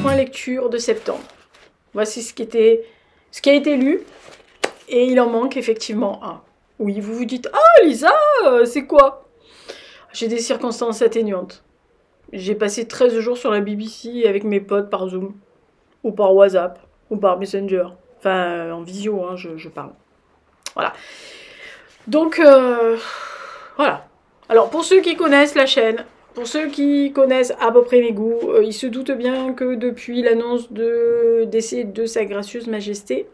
point lecture de septembre. Voici ce qui a été lu. Et il en manque effectivement un. Oui, vous vous dites, ah Lisa, c'est quoi? J'ai des circonstances atténuantes. J'ai passé 13 jours sur la BBC avec mes potes par Zoom, ou par WhatsApp, ou par Messenger. Enfin, en visio, hein, je parle. Voilà. Donc, voilà. Alors, pour ceux qui connaissent la chaîne, pour ceux qui connaissent à peu près mes goûts, ils se doutent bien que depuis l'annonce décès de Sa Gracieuse Majesté,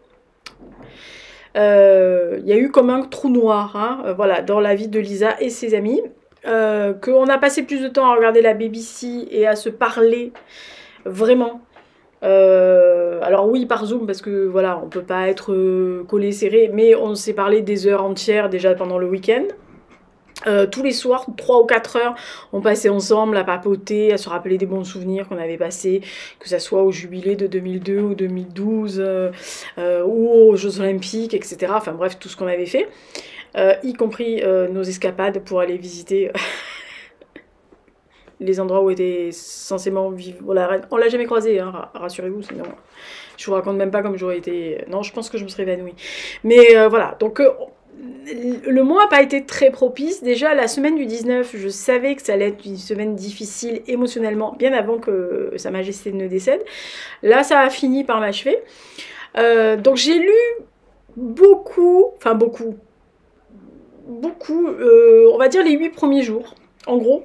il y a eu comme un trou noir, hein, voilà, dans la vie de Lisa et ses amis. Qu'on a passé plus de temps à regarder la BBC et à se parler vraiment. Alors oui, par Zoom, parce que voilà, on peut pas être collé serré, mais on s'est parlé des heures entières déjà pendant le week-end. Tous les soirs, 3 ou 4 heures, on passait ensemble à papoter, à se rappeler des bons souvenirs qu'on avait passés, que ça soit au jubilé de 2002 ou 2012, ou aux Jeux Olympiques, etc. Enfin bref, tout ce qu'on avait fait. Y compris nos escapades pour aller visiter les endroits où était censément vivre la reine. On l'a jamais croisé, hein, rassurez-vous, sinon je vous raconte même pas comme j'aurais été... Non, je pense que je me serais évanouie. Mais voilà, donc le mois n'a pas été très propice. Déjà, la semaine du 19, je savais que ça allait être une semaine difficile émotionnellement, bien avant que Sa Majesté ne décède. Là, ça a fini par m'achever. Donc j'ai lu beaucoup, on va dire les 8 premiers jours, en gros.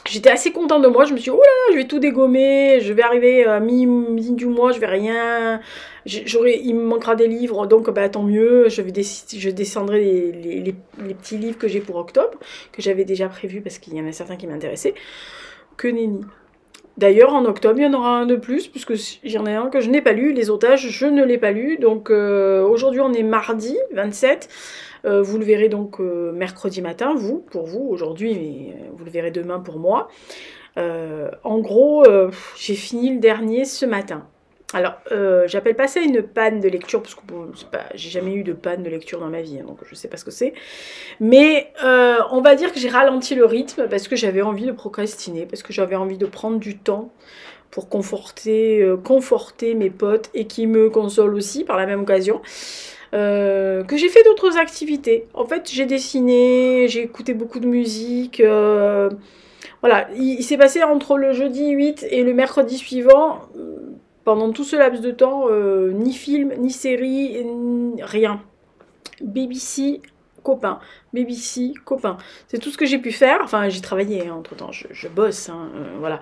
J'étais assez contente de moi, je me suis dit, oh là là, je vais tout dégommer, je vais arriver à mi du mois, je vais rien, il me manquera des livres, donc bah, tant mieux, je descendrai les petits livres que j'ai pour octobre, que j'avais déjà prévu parce qu'il y en a certains qui m'intéressaient, que nenni. D'ailleurs, en octobre, il y en aura un de plus, puisque il y en a un que je n'ai pas lu, Les Otages, je ne l'ai pas lu, donc aujourd'hui on est mardi 27, vous le verrez donc mercredi matin, pour vous, aujourd'hui, mais vous le verrez demain pour moi. En gros, j'ai fini le dernier ce matin. Alors, j'appelle pas ça une panne de lecture, parce que bon, j'ai jamais eu de panne de lecture dans ma vie, hein, donc je sais pas ce que c'est. Mais on va dire que j'ai ralenti le rythme, parce que j'avais envie de procrastiner, parce que j'avais envie de prendre du temps pour conforter mes potes, et qui me consolent aussi par la même occasion. Que j'ai fait d'autres activités. En fait, j'ai dessiné, j'ai écouté beaucoup de musique. Voilà, il s'est passé entre le jeudi 8 et le mercredi suivant, pendant tout ce laps de temps, ni film, ni série, rien. BBC, copain. BBC, copain. C'est tout ce que j'ai pu faire. Enfin, j'ai travaillé hein, entre-temps, je bosse, hein, voilà.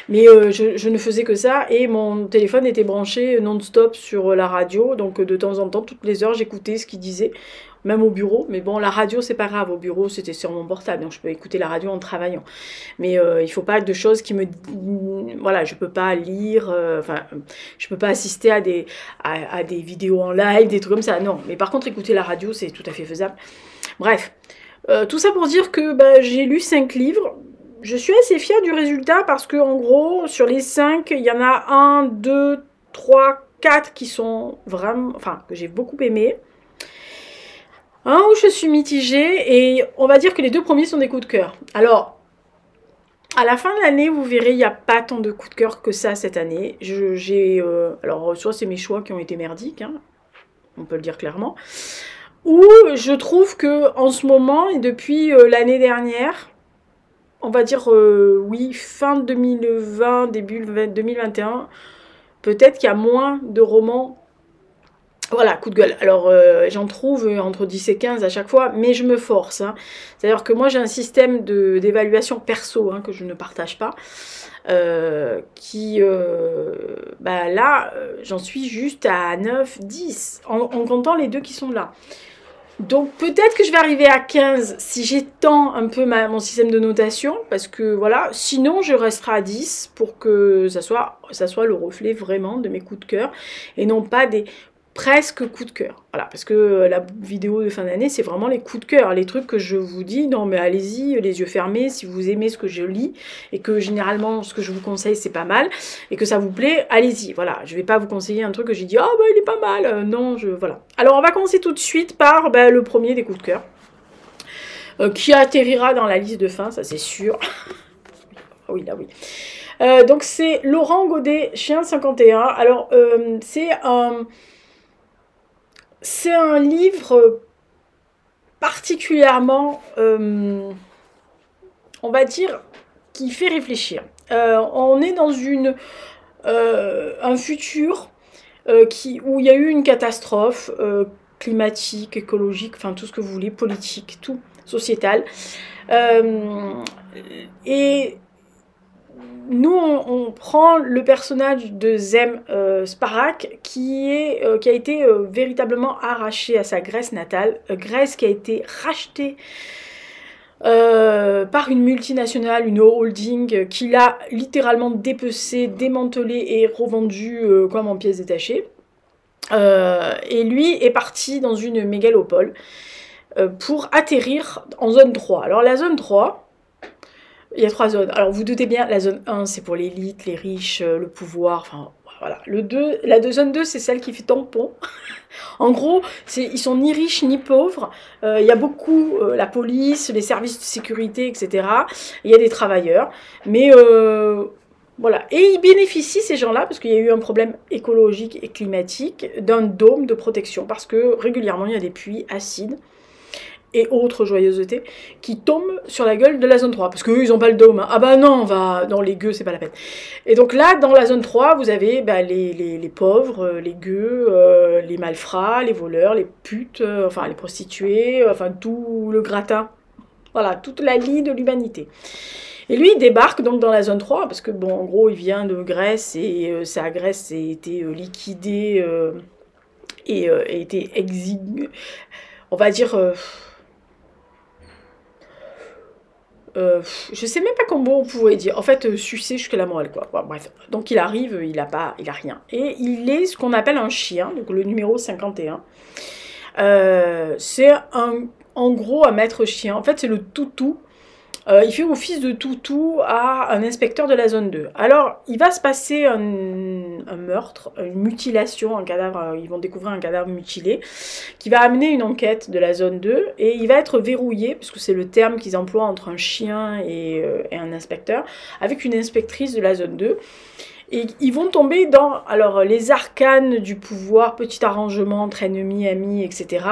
Mais je ne faisais que ça, et mon téléphone était branché non-stop sur la radio, donc de temps en temps, toutes les heures, j'écoutais ce qu'il disait, même au bureau. Mais bon, la radio, c'est pas grave, au bureau, c'était sur mon portable, donc je peux écouter la radio en travaillant. Mais il faut pas de choses qui me... Voilà, je peux pas lire, enfin, je peux pas assister à des vidéos en live, des trucs comme ça, non. Mais par contre, écouter la radio, c'est tout à fait faisable. Bref, tout ça pour dire que bah, j'ai lu 5 livres. Je suis assez fière du résultat parce que en gros, sur les 5, il y en a 1, 2, 3, 4 qui sont vraiment... Enfin, que j'ai beaucoup aimé. Un où je suis mitigée, et on va dire que les 2 premiers sont des coups de cœur. Alors, à la fin de l'année, vous verrez, il n'y a pas tant de coups de cœur que ça cette année. Alors, soit c'est mes choix qui ont été merdiques, hein, on peut le dire clairement. Ou je trouve que en ce moment, et depuis l'année dernière, on va dire, oui, fin 2020, début 2021, peut-être qu'il y a moins de romans. Voilà, coup de gueule. Alors, j'en trouve entre 10 et 15 à chaque fois, mais je me force. Hein. C'est-à-dire que moi, j'ai un système d'évaluation perso hein, que je ne partage pas. Bah là, j'en suis juste à 9, 10, en comptant les 2 qui sont là. Donc peut-être que je vais arriver à 15 si j'étends un peu mon système de notation, parce que voilà, sinon je resterai à 10 pour que ça soit le reflet vraiment de mes coups de cœur, et non pas des presque coups de cœur. Voilà, parce que la vidéo de fin d'année, c'est vraiment les coups de cœur, les trucs que je vous dis, non mais allez-y, les yeux fermés, si vous aimez ce que je lis, et que généralement ce que je vous conseille c'est pas mal, et que ça vous plaît, allez-y, voilà, je vais pas vous conseiller un truc que j'ai dit, oh bah il est pas mal, non, voilà. Alors on va commencer tout de suite par le premier des coups de cœur, qui atterrira dans la liste de fin, ça c'est sûr. Ah oui, là oui. Donc c'est Laurent Godet, Chien 51. Alors c'est un livre particulièrement, on va dire, qui fait réfléchir. On est dans un futur où il y a eu une catastrophe climatique, écologique, enfin tout ce que vous voulez, politique, tout, sociétal. Et nous, on prend le personnage de Zem Sparak qui a été véritablement arraché à sa Grèce natale, Grèce qui a été rachetée par une multinationale, une holding, qui l'a littéralement dépecé, démantelé et revendu comme en pièces détachées. Et lui est parti dans une mégalopole pour atterrir en zone 3. Alors la zone 3, il y a 3 zones. Alors vous doutez bien, la zone 1 c'est pour l'élite, les riches, le pouvoir, enfin voilà. La zone 2 c'est celle qui fait tampon. En gros, ils sont ni riches ni pauvres. Il y a beaucoup la police, les services de sécurité, etc. Il y a des travailleurs. Mais voilà. Et ils bénéficient, ces gens-là, parce qu'il y a eu un problème écologique et climatique, d'un dôme de protection. Parce que régulièrement, il y a des pluies acides et autres joyeusetés qui tombent sur la gueule de la zone 3. Parce qu'eux, ils n'ont pas le dôme. Ah bah non, dans les gueux, c'est pas la peine. Et donc là, dans la zone 3, vous avez les pauvres, les gueux, les malfrats, les voleurs, les putes, enfin les prostituées, enfin tout le gratin. Voilà, toute la lie de l'humanité. Et lui, il débarque donc dans la zone 3, parce que bon, en gros, il vient de Grèce, et sa Grèce a été liquidée, et a été exiguë, on va dire... je sais même pas comment on pourrait dire. En fait, sucer jusqu'à la moelle, quoi. Bon, bref. Donc il arrive, il a rien. Et il est ce qu'on appelle un chien, donc le numéro 51. C'est en gros un maître chien. En fait, c'est le toutou. Il fait office de toutou à un inspecteur de la zone 2. Alors, il va se passer un meurtre, une mutilation, un cadavre, ils vont découvrir un cadavre mutilé, qui va amener une enquête de la zone 2, et il va être verrouillé, puisque c'est le terme qu'ils emploient entre un chien et un inspecteur, avec une inspectrice de la zone 2. Et ils vont tomber dans les arcanes du pouvoir, petit arrangement entre ennemis, amis, etc.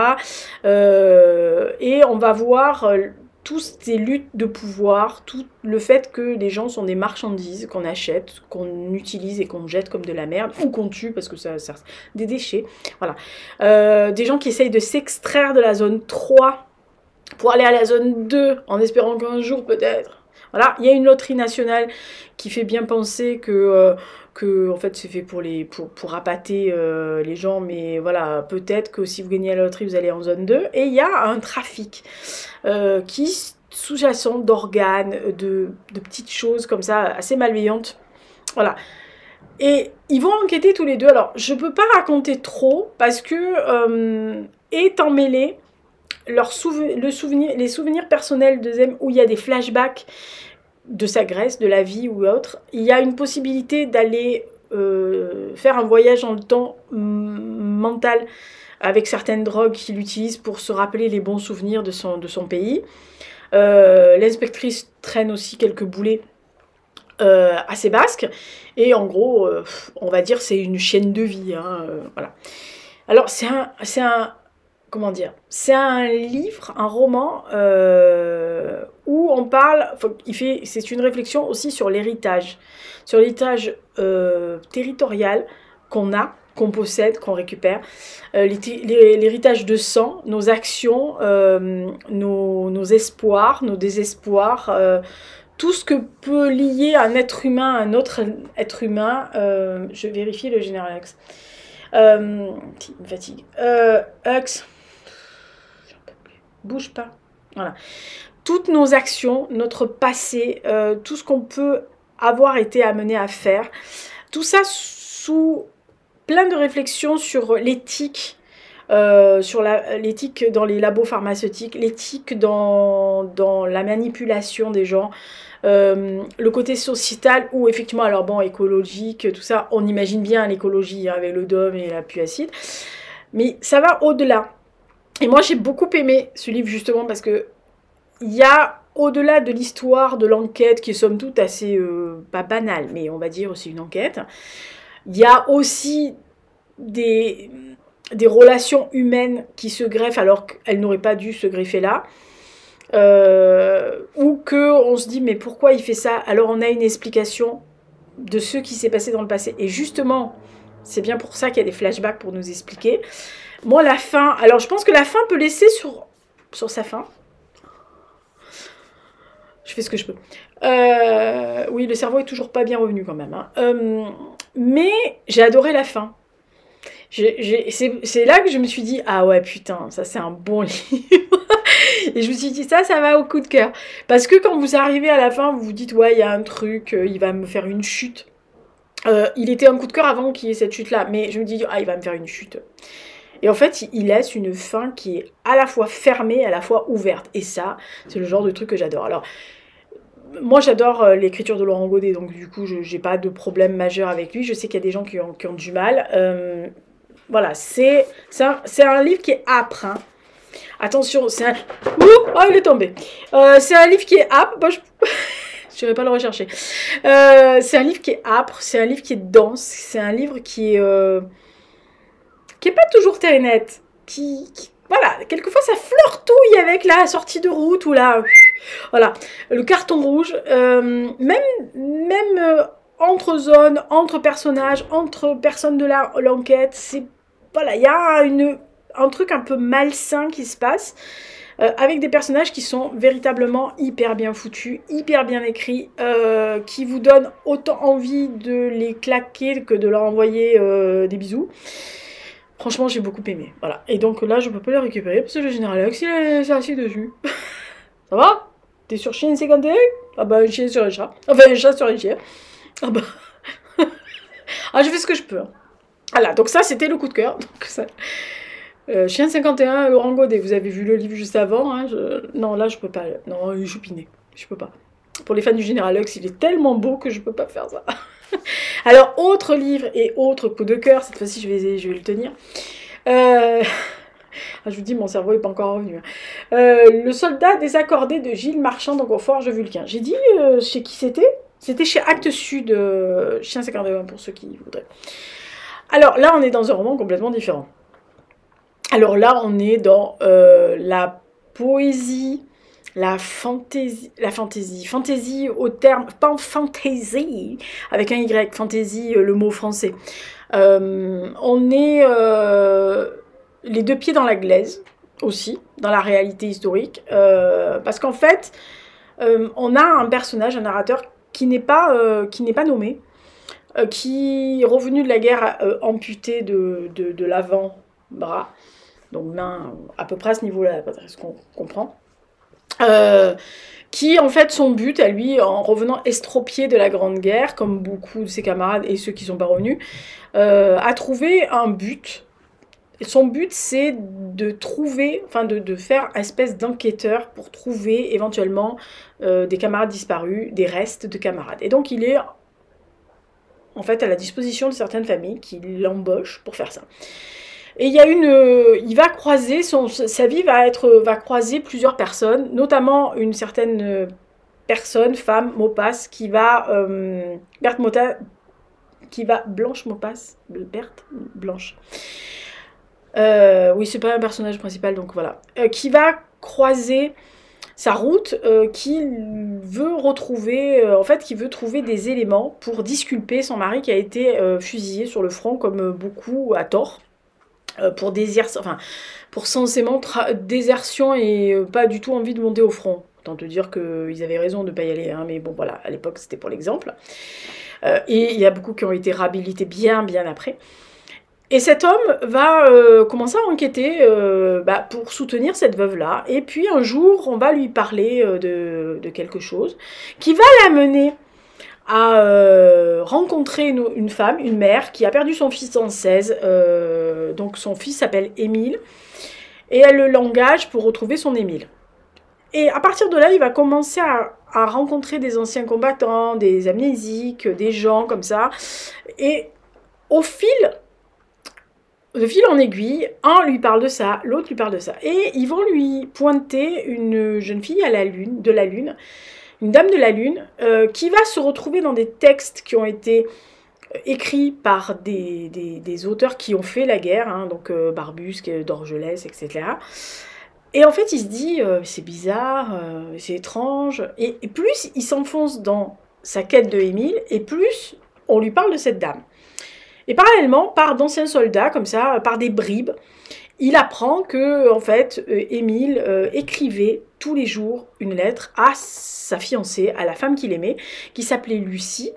Et on va voir... toutes ces luttes de pouvoir, tout le fait que les gens sont des marchandises qu'on achète, qu'on utilise et qu'on jette comme de la merde, ou qu'on tue parce que ça des déchets, voilà. Des gens qui essayent de s'extraire de la zone 3 pour aller à la zone 2 en espérant qu'un jour peut-être... Voilà, il y a une loterie nationale qui fait bien penser que en fait c'est fait pour appâter les gens, mais voilà, peut-être que si vous gagnez à la loterie vous allez en zone 2. Et il y a un trafic qui sous-jacent d'organes, de petites choses comme ça assez malveillantes, voilà. Et ils vont enquêter tous les deux. Alors je peux pas raconter trop parce que étant mêlé les souvenirs personnels de Zem, où il y a des flashbacks de sa Grèce, de la vie ou autre, il y a une possibilité d'aller faire un voyage dans le temps mental avec certaines drogues qu'il utilise pour se rappeler les bons souvenirs de son pays. L'inspectrice traîne aussi quelques boulets assez basques, et en gros, on va dire c'est une chaîne de vie, hein, voilà. Alors comment dire, c'est un livre, un roman où on parle, c'est une réflexion aussi sur l'héritage territorial qu'on possède, qu'on récupère, l'héritage de sang, nos actions, nos espoirs, nos désespoirs, tout ce que peut lier un être humain à un autre être humain. Je vérifie le général Hux. Il me fatigue. Hux. Bouge pas. Voilà. Toutes nos actions, notre passé, tout ce qu'on peut avoir été amené à faire, tout ça sous plein de réflexions sur l'éthique, l'éthique dans les labos pharmaceutiques, l'éthique dans la manipulation des gens, le côté sociétal, ou effectivement, alors bon, écologique, tout ça, on imagine bien l'écologie hein, avec le dôme et la pluie acide, mais ça va au-delà. Et moi j'ai beaucoup aimé ce livre justement parce que il y a, au-delà de l'histoire de l'enquête, qui est somme toute assez, pas banale, mais on va dire aussi une enquête, il y a aussi des relations humaines qui se greffent alors qu'elles n'auraient pas dû se greffer là. Ou qu'on se dit mais pourquoi il fait ça? Alors on a une explication de ce qui s'est passé dans le passé. Et justement, c'est bien pour ça qu'il y a des flashbacks pour nous expliquer. Moi, la fin... Alors, je pense que la fin peut laisser sur sa fin. Je fais ce que je peux. Oui, le cerveau est toujours pas bien revenu quand même. Hein. Mais j'ai adoré la fin. C'est là que je me suis dit, ah ouais, putain, ça c'est un bon livre. Et je me suis dit, ça va au coup de cœur. Parce que quand vous arrivez à la fin, vous vous dites, ouais, il y a un truc, il va me faire une chute. Il était un coup de cœur avant qu'il y ait cette chute-là. Mais je me dis, ah, il va me faire une chute. Et en fait, il laisse une fin qui est à la fois fermée, à la fois ouverte. Et ça, c'est le genre de truc que j'adore. Alors, moi, j'adore l'écriture de Laurent Godet. Donc, du coup, j'ai pas de problème majeur avec lui. Je sais qu'il y a des gens qui ont du mal. Voilà, c'est un livre qui est âpre, hein. Attention, c'est un... oh, il est tombé. C'est un livre qui est âpre. Bon, je n'irai pas le rechercher. C'est un livre qui est âpre, c'est un livre qui est dense, c'est un livre qui est pas toujours terre et net. Voilà, quelquefois ça flirtouille avec la sortie de route ou là, voilà, le carton rouge. Même entre zones, entre personnages, entre personnes de l'enquête, c'est... Voilà, il y a un truc un peu malsain qui se passe, avec des personnages qui sont véritablement hyper bien foutus, hyper bien écrits, qui vous donnent autant envie de les claquer que de leur envoyer des bisous. Franchement, j'ai beaucoup aimé. Voilà. Et donc là, je peux pas le récupérer parce que le général Alex, il est assis dessus. Ça va? T'es sur Chien 51? Ah bah, un chien sur un chat. Enfin, un chat sur un chien. Ah bah... ah, je fais ce que je peux. Hein. Voilà, donc ça, c'était le coup de cœur. Donc, ça... Chien 51, Laurent Godet. Vous avez vu le livre juste avant. Hein, non, là, je peux pas. Non, il est choupiné. Je peux pas. Pour les fans du Général Lux, il est tellement beau que je peux pas faire ça. Alors, autre livre et autre coup de cœur. Cette fois-ci, je vais le tenir. Je vous dis, mon cerveau n'est pas encore revenu. Le soldat désaccordé de Gilles Marchand, donc au Forge Vulcain. J'ai dit chez qui c'était? C'était chez Actes Sud, Chien 51, pour ceux qui voudraient. Alors là, on est dans un roman complètement différent. Alors là, on est dans la poésie, la fantaisie au terme, pas fantaisie, avec un Y, fantaisie, le mot français. On est les deux pieds dans la glaise, aussi, dans la réalité historique, parce qu'en fait, on a un personnage, un narrateur, qui n'est pas nommé, qui est revenu de la guerre amputé de l'avant-bras, donc main à peu près à ce niveau-là, ce qu'on comprend, qui en fait son but à lui, en revenant estropié de la Grande Guerre, comme beaucoup de ses camarades et ceux qui ne sont pas revenus, a trouvé un but. Et son but c'est de trouver, enfin de faire une espèce d'enquêteur pour trouver éventuellement des camarades disparus, des restes de camarades. Et donc il est en fait à la disposition de certaines familles qui l'embauchent pour faire ça. Et il y a il va croiser, sa vie va croiser plusieurs personnes, notamment une certaine personne, femme, Maupas, qui va, Berthe Mota, qui va, Blanche Maupas, Berthe, Blanche. Oui, c'est pas un personnage principal, donc voilà. Qui va croiser sa route, qui veut retrouver, en fait, qui veut trouver des éléments pour disculper son mari qui a été fusillé sur le front, comme beaucoup à tort. Pour censément désertion et pas du tout envie de monter au front. Autant te dire qu'ils avaient raison de ne pas y aller, hein, mais bon voilà, à l'époque c'était pour l'exemple. Et il y a beaucoup qui ont été réhabilités bien après. Et cet homme va commencer à enquêter pour soutenir cette veuve-là. Et puis un jour, on va lui parler de quelque chose qui va l'amener à rencontrer une femme, une mère, qui a perdu son fils en 16. Donc son fils s'appelle Émile. Et elle le l'engage pour retrouver son Émile. Et à partir de là, il va commencer à rencontrer des anciens combattants, des amnésiques, des gens comme ça. Et au fil de fil en aiguille, un lui parle de ça, l'autre lui parle de ça. Et ils vont lui pointer une jeune fille à la lune, de la lune, une dame de la lune, qui va se retrouver dans des textes qui ont été écrits par des auteurs qui ont fait la guerre, hein, donc Barbusque, Dorgelès, etc. Et en fait, il se dit, c'est bizarre, c'est étrange. Et plus il s'enfonce dans sa quête de Émile, et plus on lui parle de cette dame. Et parallèlement, par d'anciens soldats, comme ça, par des bribes, il apprend que, en fait, Émile écrivait tous les jours une lettre à sa fiancée, à la femme qu'il aimait, qui s'appelait Lucie.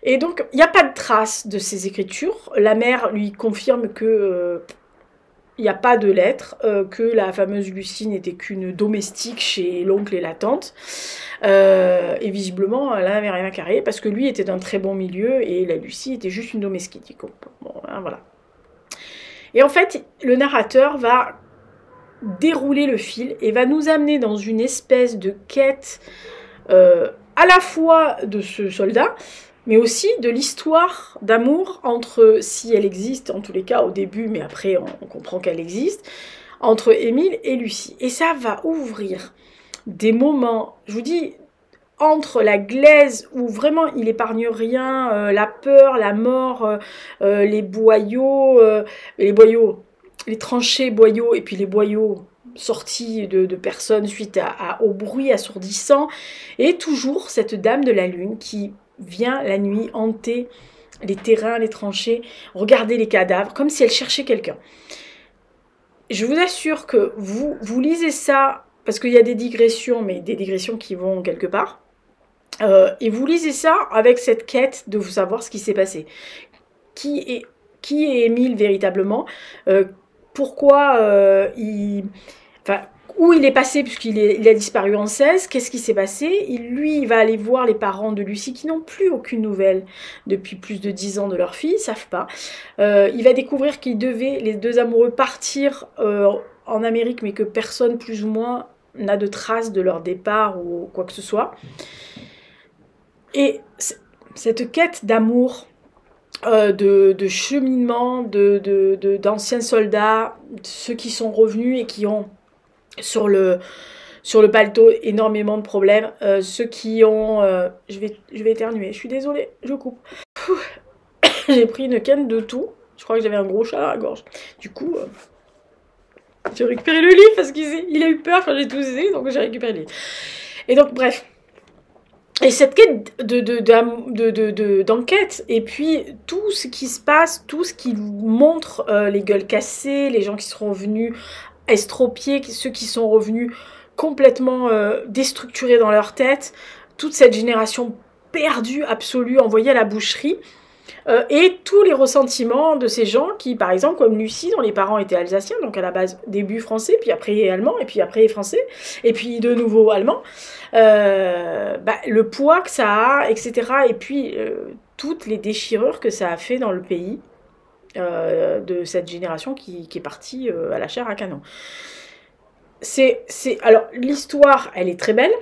Et donc, il n'y a pas de trace de ces écritures. La mère lui confirme que il n'y a pas de lettre, que la fameuse Lucie n'était qu'une domestique chez l'oncle et la tante. Et visiblement, elle n'avait rien à carrer, parce que lui était d'un très bon milieu, et la Lucie était juste une domestique. Bon, hein, voilà. Et en fait, le narrateur va dérouler le fil, et va nous amener dans une espèce de quête, à la fois de ce soldat, mais aussi de l'histoire d'amour entre, si elle existe, en tous les cas au début, mais après on comprend qu'elle existe, entre Émile et Lucie. Et ça va ouvrir des moments, je vous dis, entre la glaise où vraiment il épargne rien, la peur, la mort, les boyaux, les tranchées boyaux, et puis les boyaux sortis de personnes suite au bruit assourdissant, et toujours cette dame de la lune qui vient la nuit hanter les terrains, les tranchées, regarder les cadavres, comme si elle cherchait quelqu'un. Je vous assure que vous lisez ça, parce qu'il y a des digressions, mais des digressions qui vont quelque part, et vous lisez ça avec cette quête de vous savoir ce qui s'est passé. Qui est Émile véritablement, pourquoi où il est passé, puisqu'il a disparu en 16, qu'est-ce qui s'est passé? Il va aller voir les parents de Lucie, qui n'ont plus aucune nouvelle depuis plus de 10 ans de leur fille, ils ne savent pas. Il va découvrir qu'ils devaient, les deux amoureux, partir en Amérique, mais que personne, plus ou moins, n'a de traces de leur départ ou quoi que ce soit. Et cette quête d'amour, de cheminement, d'anciens soldats, ceux qui sont revenus et qui ont sur le paletot énormément de problèmes, ceux qui ont... je vais éternuer, je suis désolée, je coupe. J'ai pris une canne de tout, je crois que j'avais un gros chat à la gorge. Du coup, j'ai récupéré le livre parce qu'il a eu peur quand j'ai toussé, donc j'ai récupéré le livre. Et donc, bref. Et cette quête d'enquête, et puis tout ce qui se passe, tout ce qui montre les gueules cassées, les gens qui seront venus estropiés, ceux qui sont revenus complètement déstructurés dans leur tête, toute cette génération perdue, absolue, envoyée à la boucherie, et tous les ressentiments de ces gens qui, par exemple, comme Lucie, dont les parents étaient alsaciens, donc à la base début français, puis après allemand, et puis après français, et puis de nouveau allemand, le poids que ça a, etc. Et puis toutes les déchirures que ça a fait dans le pays de cette génération qui est partie à la chair à canon. Alors, l'histoire, elle est très belle.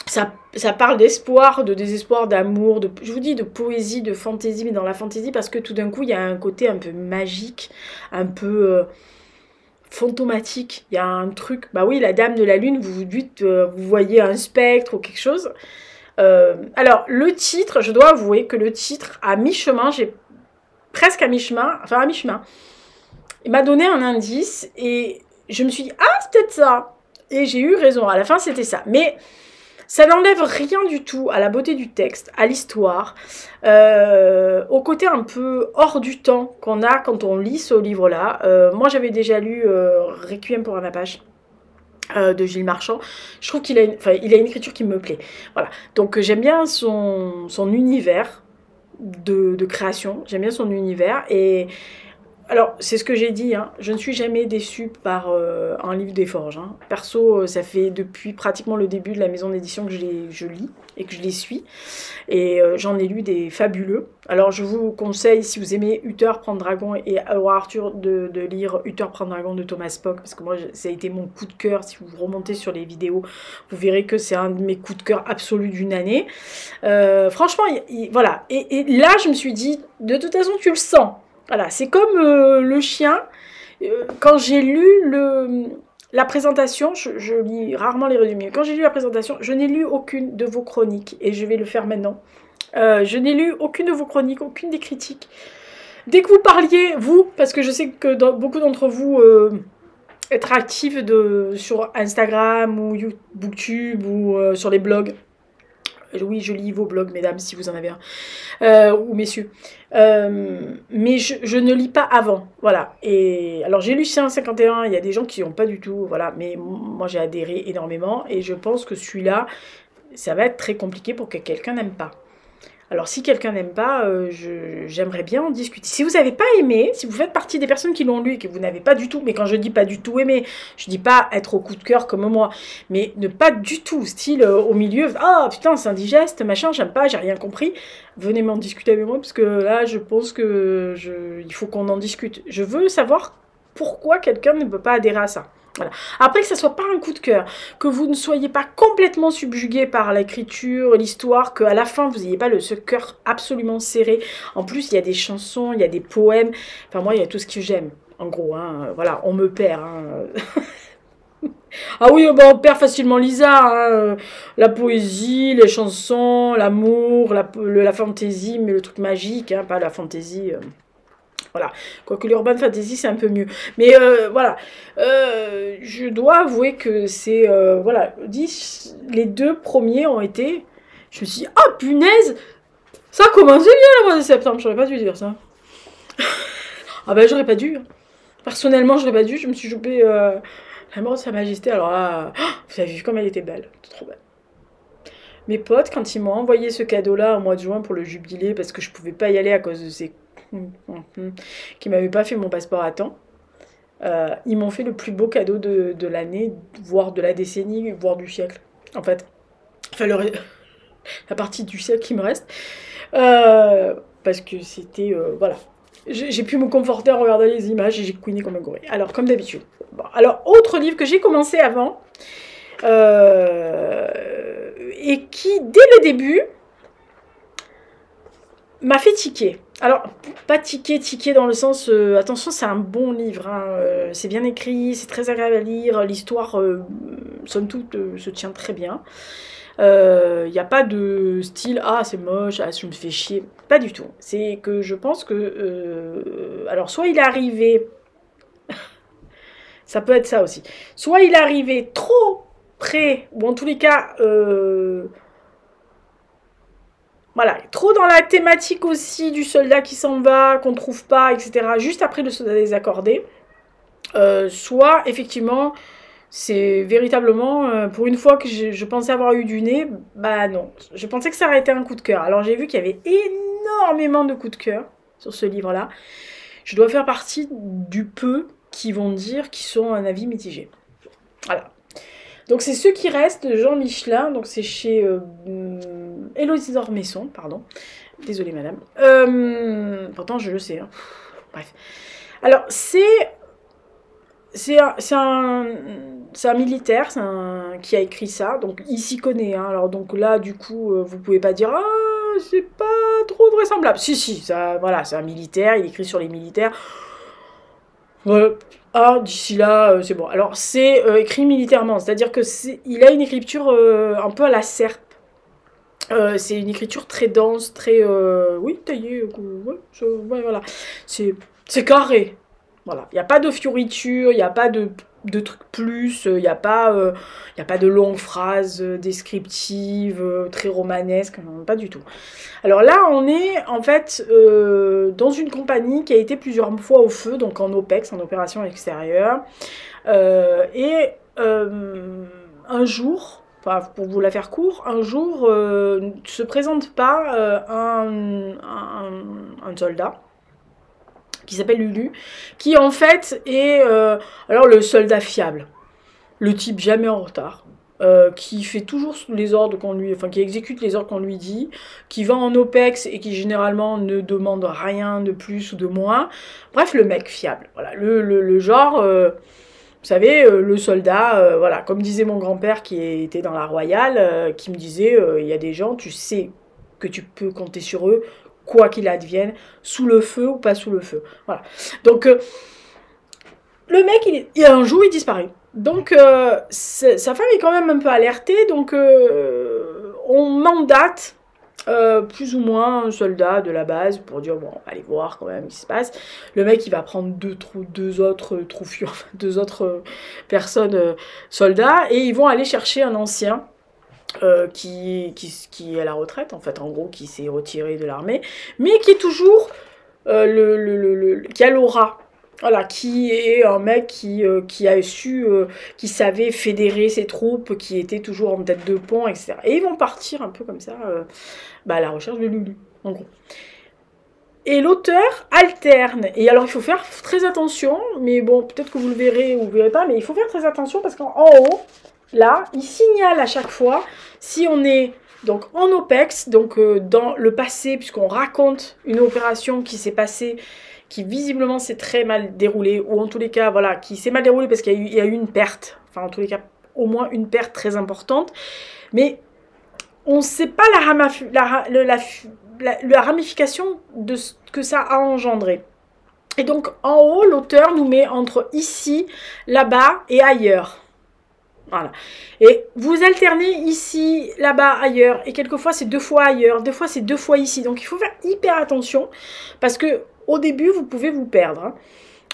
Ça parle d'espoir, de désespoir, d'amour, je vous dis de poésie, de fantaisie, mais dans la fantaisie, parce que tout d'un coup, il y a un côté un peu magique, un peu fantomatique. Il y a un truc, bah oui, la dame de la lune, vous vous dites, vous voyez un spectre ou quelque chose. Alors, le titre, je dois avouer que le titre, à mi-chemin, presque à mi-chemin, enfin à mi-chemin, il m'a donné un indice, et je me suis dit, ah, c'est peut-être ça. Et j'ai eu raison, à la fin, c'était ça. Mais ça n'enlève rien du tout à la beauté du texte, à l'histoire, au côté un peu hors du temps qu'on a quand on lit ce livre-là. Moi, j'avais déjà lu Requiem pour un Apache de Gilles Marchand. Je trouve qu'il a une écriture qui me plaît. Voilà. Donc, j'aime bien son univers de création. J'aime bien son univers. Et alors, c'est ce que j'ai dit, hein, je ne suis jamais déçue par un livre des Forges. Hein. Perso, ça fait depuis pratiquement le début de la maison d'édition que je lis et que je les suis. Et j'en ai lu des fabuleux. Alors, je vous conseille, si vous aimez Uther prend Dragon et Roi Arthur, de lire Uther prend Dragon de Thomas Spock. Parce que moi, ça a été mon coup de cœur. Si vous remontez sur les vidéos, vous verrez que c'est un de mes coups de cœur absolus d'une année. Franchement, voilà. Et là, je me suis dit, de toute façon, tu le sens. Voilà, c'est comme le chien. Quand j'ai lu la présentation, je lis rarement les résumés. Quand j'ai lu la présentation, je n'ai lu aucune de vos chroniques et je vais le faire maintenant. Je n'ai lu aucune de vos chroniques, aucune des critiques. Dès que vous parliez, vous, parce que je sais que beaucoup d'entre vous être actifs sur Instagram ou Booktube ou sur les blogs. Oui, je lis vos blogs, mesdames, si vous en avez un. Ou messieurs. Mais je ne lis pas avant. Voilà. Et alors, j'ai lu 151, il y a des gens qui n'ont pas du tout. Voilà. Mais moi, j'ai adhéré énormément. Et je pense que celui-là, ça va être très compliqué pour que quelqu'un n'aime pas. Alors, si quelqu'un n'aime pas, j'aimerais bien en discuter. Si vous n'avez pas aimé, si vous faites partie des personnes qui l'ont lu et que vous n'avez pas du tout, mais quand je dis pas du tout aimé, je dis pas être au coup de cœur comme moi, mais ne pas du tout, style au milieu, ah putain, c'est indigeste, machin, j'aime pas, j'ai rien compris, venez m'en discuter avec moi, parce que là, je pense que il faut qu'on en discute. Je veux savoir pourquoi quelqu'un ne peut pas adhérer à ça. Voilà. Après que ça soit pas un coup de cœur, que vous ne soyez pas complètement subjugué par l'écriture, l'histoire, qu'à la fin vous n'ayez pas ce cœur absolument serré. En plus, il y a des chansons, il y a des poèmes. Enfin, moi, il y a tout ce que j'aime. En gros, hein, voilà, on me perd. Hein. Ah oui, bah, on perd facilement Lisa. Hein. La poésie, les chansons, l'amour, la fantaisie, mais le truc magique, hein, pas la fantaisie. Voilà, quoique l'urban fantasy c'est un peu mieux. Mais voilà, je dois avouer que c'est, voilà, les 2 premiers ont été, je me suis dit, ah punaise, ça a commencé bien le mois de septembre, j'aurais pas dû dire ça. Ah ben j'aurais pas dû, personnellement j'aurais pas dû, je me suis chopé la mort de sa majesté, alors là, vous avez vu comme elle était belle, trop belle. Mes potes, quand ils m'ont envoyé ce cadeau-là au mois de juin pour le jubilé, parce que je pouvais pas y aller à cause de ces qui m'avaient pas fait mon passeport à temps, ils m'ont fait le plus beau cadeau de l'année, voire de la décennie, voire du siècle, en fait. Enfin, la partie du siècle qui me reste. Parce que c'était... voilà. J'ai pu me conforter en regardant les images et j'ai couiné comme un gorille. Alors, comme d'habitude. Bon, alors, autre livre que j'ai commencé avant, et qui, dès le début, m'a fait tiquer. Alors, pas tiquer dans le sens... attention, c'est un bon livre. Hein, c'est bien écrit, c'est très agréable à lire. L'histoire, somme toute, se tient très bien. Il n'y a pas de style, ah c'est moche, ah je me fais chier. Pas du tout. C'est que je pense que... alors, soit il est arrivé... ça peut être ça aussi. Soit il est arrivé trop près, ou en tous les cas... voilà, trop dans la thématique aussi du soldat qui s'en va, qu'on ne trouve pas, etc. Juste après le soldat désaccordé. Soit, effectivement, c'est véritablement, pour une fois que je pensais avoir eu du nez, bah non. Je pensais que ça aurait été un coup de cœur. Alors j'ai vu qu'il y avait énormément de coups de cœur sur ce livre-là. Je dois faire partie du peu qui vont dire qu'ils sont un avis mitigé. Voilà. Donc c'est ceux qui restent de Jean Michelin, donc c'est chez Élodie Dormesson, pardon. Désolée madame. Pourtant je le sais. Hein. Bref. Alors c'est un militaire qui a écrit ça, donc il s'y connaît. Hein. Alors donc là du coup vous pouvez pas dire ah c'est pas trop vraisemblable. Si ça voilà c'est un militaire, il écrit sur les militaires. Voilà. Ah, d'ici là, c'est bon. Alors, c'est écrit militairement, c'est-à-dire que il a une écriture un peu à la serpe. C'est une écriture très dense, très... oui, taillée. Ouais, voilà. C'est carré. Voilà. Il n'y a pas de fioritures, il n'y a pas de trucs plus, il n'y a pas de longues phrases descriptives, très romanesques, non, pas du tout. Alors là, on est en fait dans une compagnie qui a été plusieurs fois au feu, donc en OPEX, en opération extérieure, et un jour, enfin, pour vous la faire court, un jour ne se présente pas un soldat, qui s'appelle Lulu, qui en fait est alors le soldat fiable, le type jamais en retard, qui fait toujours les ordres qu'on lui, enfin qui exécute les ordres qu'on lui dit, qui va en OPEX et qui généralement ne demande rien de plus ou de moins. Bref, le mec fiable, voilà, le genre, vous savez, le soldat, voilà, comme disait mon grand-père qui était dans la Royale, qui me disait, il y a des gens, tu sais que tu peux compter sur eux quoi qu'il advienne, sous le feu ou pas sous le feu. Voilà. Donc, le mec, il un jour, il disparaît. Donc, sa femme est quand même un peu alertée. Donc, on mandate plus ou moins un soldat de la base pour dire, bon, allez voir quand même ce qui se passe. Le mec, il va prendre deux autres troufions, deux autres personnes, soldats, et ils vont aller chercher un ancien qui est à la retraite, en fait, en gros, qui s'est retiré de l'armée, mais qui est toujours qui a l'aura. Voilà, qui est un mec qui a su, qui savait fédérer ses troupes, qui était toujours en tête de pont, etc. Et ils vont partir un peu comme ça, à la recherche de Lulu, en gros. Et l'auteur alterne. Et alors, il faut faire très attention, mais bon, peut-être que vous le verrez ou vous le verrez pas, mais il faut faire très attention parce qu'en haut, là, il signale à chaque fois si on est donc en OPEX, donc dans le passé, puisqu'on raconte une opération qui s'est passée, qui visiblement s'est très mal déroulée, ou en tous les cas, voilà, qui s'est mal déroulée parce qu'il y a eu une perte, enfin en tous les cas, au moins une perte très importante, mais on ne sait pas la ramification de ce que ça a engendré. Et donc, en haut, l'auteur nous met entre ici, là-bas et ailleurs. Voilà. Et vous alternez ici, là-bas, ailleurs. Et quelquefois, c'est 2 fois ailleurs. Des fois, c'est 2 fois ici. Donc, il faut faire hyper attention. Parce que au début, vous pouvez vous perdre. Hein.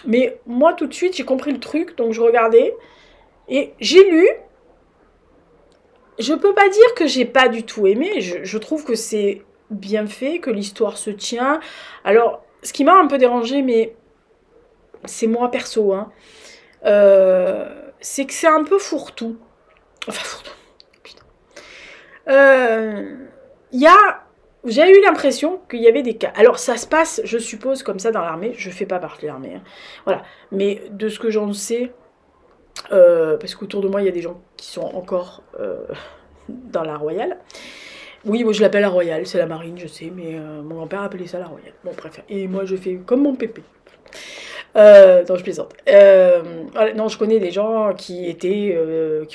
Mais moi, tout de suite, j'ai compris le truc. Donc, je regardais. Et j'ai lu. Je peux pas dire que j'ai pas du tout aimé. Je trouve que c'est bien fait, que l'histoire se tient. Alors, ce qui m'a un peu dérangé, mais c'est moi perso, hein. C'est que c'est un peu fourre-tout. Enfin, fourre-tout. Putain. J'ai eu l'impression qu'il y avait des cas. Alors, ça se passe, je suppose, comme ça dans l'armée. Je fais pas partie de l'armée. Hein. Voilà. Mais de ce que j'en sais, parce qu'autour de moi, il y a des gens qui sont encore dans la Royale. Oui, moi je l'appelle la Royale, c'est la marine, je sais, mais mon grand-père appelait ça la Royale. Bon, bref. Et moi, je fais comme mon pépé. Non, je plaisante. Non, je connais des gens qui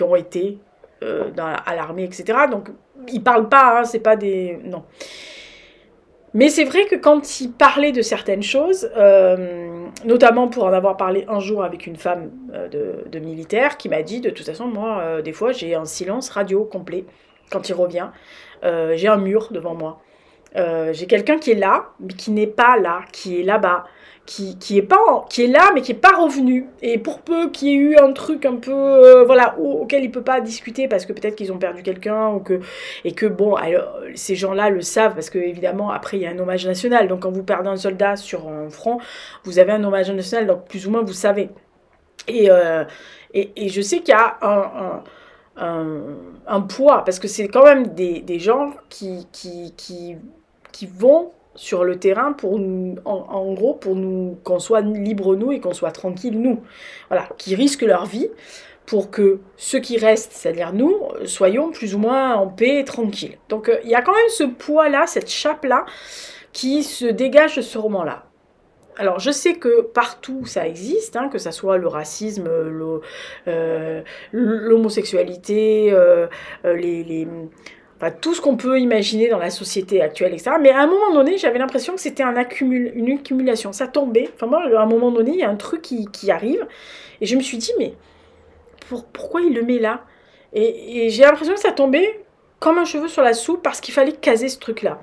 ont été à l'armée, etc. Donc, ils parlent pas, hein, c'est pas des... Non. Mais c'est vrai que quand ils parlaient de certaines choses, notamment pour en avoir parlé un jour avec une femme de militaire, qui m'a dit, de toute façon, moi, des fois, j'ai un silence radio complet quand il revient. J'ai un mur devant moi. J'ai quelqu'un qui est là, mais qui n'est pas là, qui est là-bas. Qui est là mais qui n'est pas revenu, et pour peu qu'il y ait eu un truc un peu voilà, auquel il ne peut pas discuter parce que peut-être qu'ils ont perdu quelqu'un et que bon, alors, ces gens-là le savent parce que évidemment après il y a un hommage national, donc quand vous perdez un soldat sur un front, vous avez un hommage national, donc plus ou moins vous savez, et je sais qu'il y a un poids, parce que c'est quand même des gens qui vont sur le terrain pour nous, en gros, pour nous, qu'on soit libre nous et qu'on soit tranquille nous. Voilà, qui risquent leur vie pour que ceux qui restent, c'est-à-dire nous, soyons plus ou moins en paix et tranquilles. Donc il y a quand même ce poids-là, cette chape-là, qui se dégage de ce roman-là. Alors, je sais que partout ça existe, hein, que ça soit le racisme, l'homosexualité, enfin, tout ce qu'on peut imaginer dans la société actuelle, etc. Mais à un moment donné, j'avais l'impression que c'était une accumulation. Ça tombait. Enfin, moi, à un moment donné, il y a un truc qui arrive. Et je me suis dit, mais pourquoi il le met là? Et j'ai l'impression que ça tombait comme un cheveu sur la soupe parce qu'il fallait caser ce truc-là.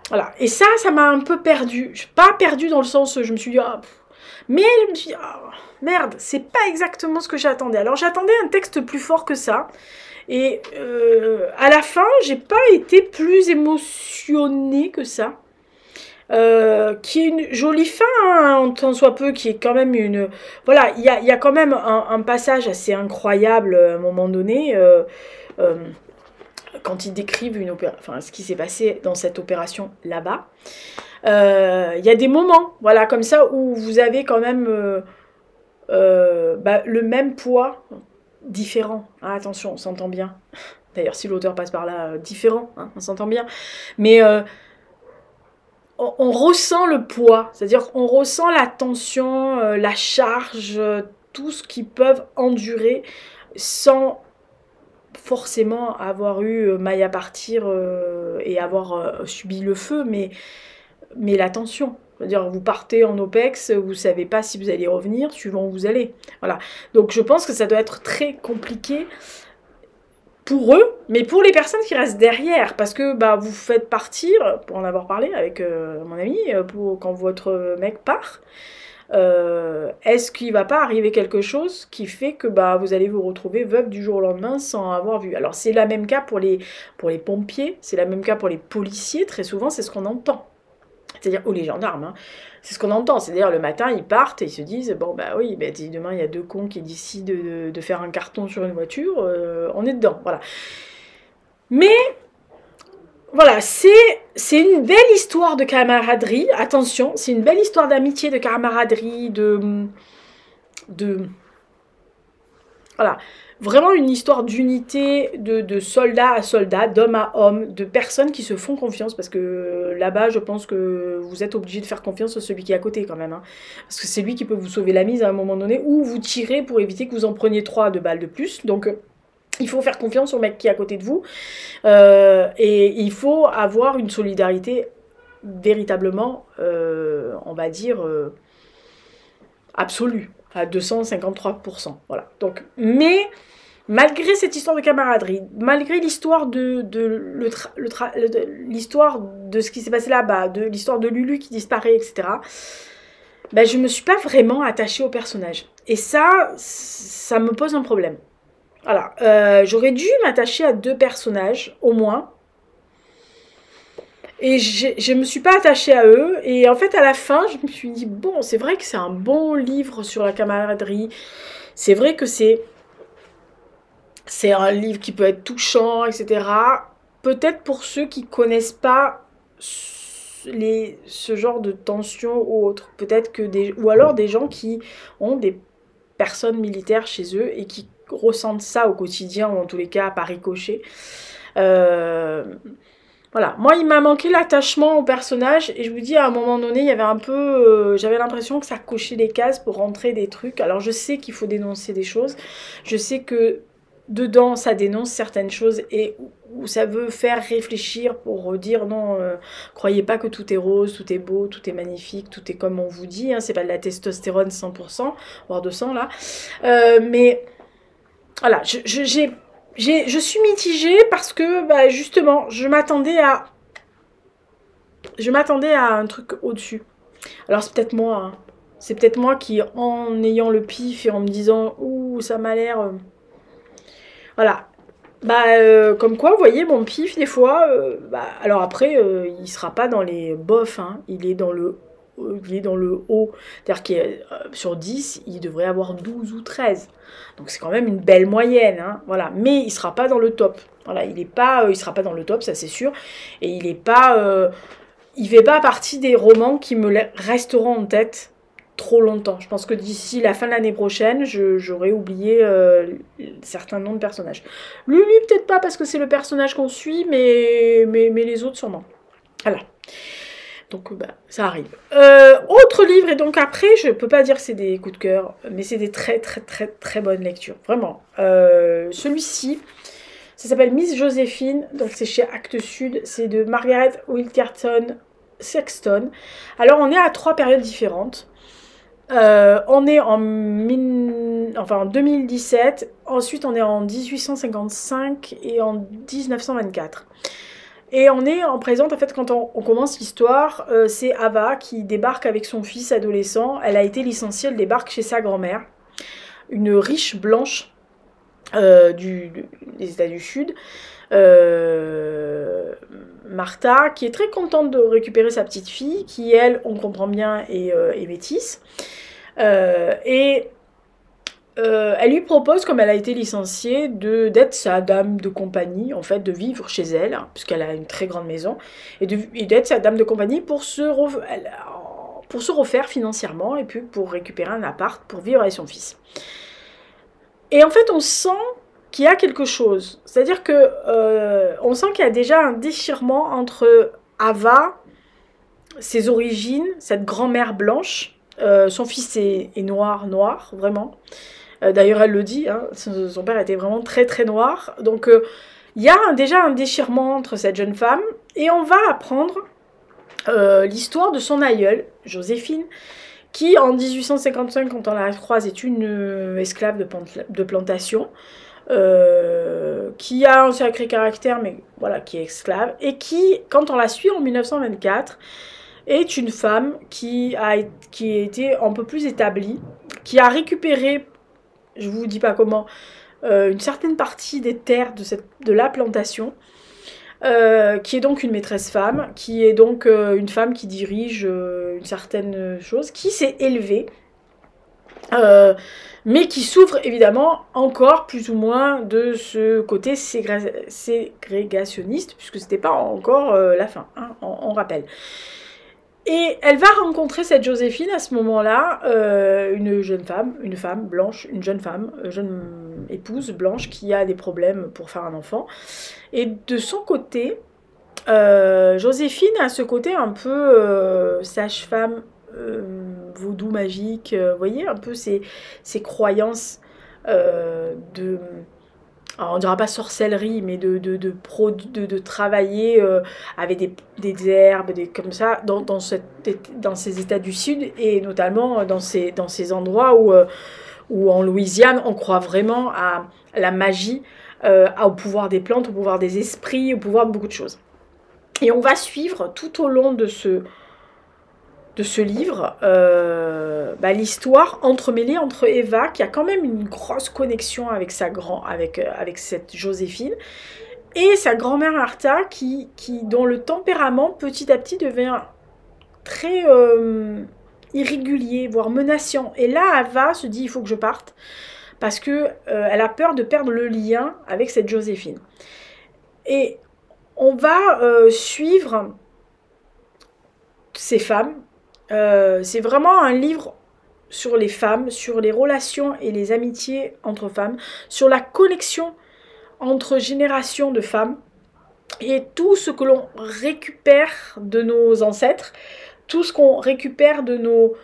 Voilà. Et ça m'a un peu perdu. Pas perdu dans le sens, je me suis dit, ah, mais je me suis dit, oh, merde, c'est pas exactement ce que j'attendais. Alors, j'attendais un texte plus fort que ça. Et à la fin, j'ai pas été plus émotionnée que ça. Qui est une jolie fin, hein, en tant soit peu, qui est quand même une... Voilà, il y a quand même un passage assez incroyable à un moment donné, quand ils décrivent ce qui s'est passé dans cette opération là-bas. Il y a des moments, voilà, comme ça, où vous avez quand même le même poids, différent. Ah, attention, on s'entend bien. D'ailleurs, si l'auteur passe par là, différent, hein, on s'entend bien. Mais on ressent le poids, c'est-à-dire on ressent la tension, la charge, tout ce qu'ils peuvent endurer sans forcément avoir eu maille à partir et avoir subi le feu, mais l'attention. C'est-à-dire, vous partez en OPEX, vous savez pas si vous allez revenir, suivant où vous allez. Voilà. Donc je pense que ça doit être très compliqué pour eux, mais pour les personnes qui restent derrière, parce que bah, vous faites partir, pour en avoir parlé avec mon ami, quand votre mec part, est-ce qu'il va pas arriver quelque chose qui fait que bah, vous allez vous retrouver veuve du jour au lendemain sans avoir vu? Alors c'est le même cas pour les pompiers, c'est le même cas pour les policiers, très souvent c'est ce qu'on entend. C'est-à-dire, ou les gendarmes, hein. C'est ce qu'on entend. C'est-à-dire, le matin, ils partent et ils se disent, bon, bah oui, bah, demain, il y a 2 cons qui décident de faire un carton sur une voiture, on est dedans, voilà. Mais, voilà, c'est une belle histoire de camaraderie, attention, c'est une belle histoire d'amitié, de camaraderie, voilà, vraiment une histoire d'unité, de soldat à soldat, d'homme à homme, de personnes qui se font confiance, parce que là-bas, je pense que vous êtes obligé de faire confiance à celui qui est à côté quand même, hein, parce que c'est lui qui peut vous sauver la mise à un moment donné, ou vous tirer pour éviter que vous en preniez 3 de balles de plus, donc il faut faire confiance au mec qui est à côté de vous, et il faut avoir une solidarité véritablement, on va dire, absolue, à 253%, voilà. Donc, mais malgré cette histoire de camaraderie, malgré l'histoire l'histoire de ce qui s'est passé là-bas, de l'histoire de Lulu qui disparaît, etc., ben, je me suis pas vraiment attachée au personnage. Et ça me pose un problème. Voilà, j'aurais dû m'attacher à 2 personnages, au moins. Et je me suis pas attachée à eux. Et en fait, à la fin, je me suis dit, bon, c'est vrai que c'est un bon livre sur la camaraderie. C'est vrai que c'est un livre qui peut être touchant, etc. Peut-être pour ceux qui connaissent pas ce genre de tension ou autre. Peut-être que ou alors des gens qui ont des personnes militaires chez eux et qui ressentent ça au quotidien, ou en tous les cas par ricochet. Voilà, moi il m'a manqué l'attachement au personnage et je vous dis à un moment donné il y avait un peu, j'avais l'impression que ça cochait des cases pour rentrer des trucs. Alors je sais qu'il faut dénoncer des choses, je sais que dedans ça dénonce certaines choses et où ça veut faire réfléchir pour dire non, croyez pas que tout est rose, tout est beau, tout est magnifique, tout est comme on vous dit, hein, c'est pas de la testostérone 100%, voire 200 là, mais voilà, je suis mitigée parce que bah, justement, je m'attendais à un truc au-dessus. Alors c'est peut-être moi, hein. C'est peut-être moi qui, en ayant le pif et en me disant ouh ça m'a l'air, voilà. Bah comme quoi, vous voyez, mon pif des fois, bah alors après, il sera pas dans les bofs, hein. Il est dans le haut, c'est-à-dire qu'il sur 10, il devrait avoir 12 ou 13. Donc c'est quand même une belle moyenne, hein, voilà. Mais il sera pas dans le top. Voilà, il sera pas dans le top, ça c'est sûr. Et il fait pas partie des romans qui me resteront en tête trop longtemps. Je pense que d'ici la fin de l'année prochaine, j'aurai oublié certains noms de personnages. Lulu peut-être pas parce que c'est le personnage qu'on suit, mais les autres sûrement. Voilà. Donc bah, ça arrive. Autre livre, et donc après, je peux pas dire que c'est des coups de cœur, mais c'est des très très très très bonnes lectures. Vraiment. Celui-ci, ça s'appelle Miss Joséphine, donc c'est chez Actes Sud, c'est de Margaret Wilkerson Sexton. Alors on est à 3 périodes différentes. On est en 2017, ensuite on est en 1855 et en 1924. Et on présente, en fait, quand on commence l'histoire, c'est Ava qui débarque avec son fils adolescent. Elle a été licenciée, elle débarque chez sa grand-mère, une riche blanche des États du Sud, Martha, qui est très contente de récupérer sa petite fille, qui, elle, on comprend bien, est métisse. Elle lui propose, comme elle a été licenciée, d'être sa dame de compagnie, en fait, de vivre chez elle, hein, puisqu'elle a une très grande maison, et d'être sa dame de compagnie pour se refaire financièrement, et puis pour récupérer un appart pour vivre avec son fils. Et en fait, on sent qu'il y a quelque chose. C'est-à-dire que on sent qu'il y a déjà un déchirement entre Ava, ses origines, cette grand-mère blanche, son fils est noir, vraiment. D'ailleurs, elle le dit, hein, son père était vraiment très très noir. Donc, il y a déjà un déchirement entre cette jeune femme. Et on va apprendre l'histoire de son aïeule, Joséphine, qui en 1855, quand on la croise, est une esclave de plantation, qui a un sacré caractère, mais voilà, qui est esclave, et qui, quand on la suit en 1924, est une femme qui a été un peu plus établie, qui a récupéré, je vous dis pas comment, une certaine partie des terres de la plantation, qui est donc une maîtresse femme, qui est donc une femme qui dirige une certaine chose, qui s'est élevée, mais qui souffre évidemment encore plus ou moins de ce côté ségrégationniste, puisque c'était pas encore la fin, hein, on rappelle. Et elle va rencontrer cette Joséphine à ce moment-là, une femme blanche, une jeune épouse blanche qui a des problèmes pour faire un enfant. Et de son côté, Joséphine a ce côté un peu sage-femme, vaudou magique, vous voyez, un peu ces croyances de... Alors on ne dira pas sorcellerie, mais de travailler avec des herbes, comme ça, dans ces États du Sud, et notamment dans ces endroits où en Louisiane, on croit vraiment à la magie, au pouvoir des plantes, au pouvoir des esprits, au pouvoir de beaucoup de choses. Et on va suivre tout au long de ce livre l'histoire entremêlée entre Eva, qui a quand même une grosse connexion avec avec cette Joséphine, et sa grand-mère Martha, dont le tempérament petit à petit devient très irrégulier, voire menaçant. Et là, Eva se dit, il faut que je parte, parce que elle a peur de perdre le lien avec cette Joséphine. Et on va suivre ces femmes. C'est vraiment un livre sur les femmes, sur les relations et les amitiés entre femmes, sur la connexion entre générations de femmes, et tout ce que l'on récupère de nos ancêtres, tout ce qu'on récupère de nos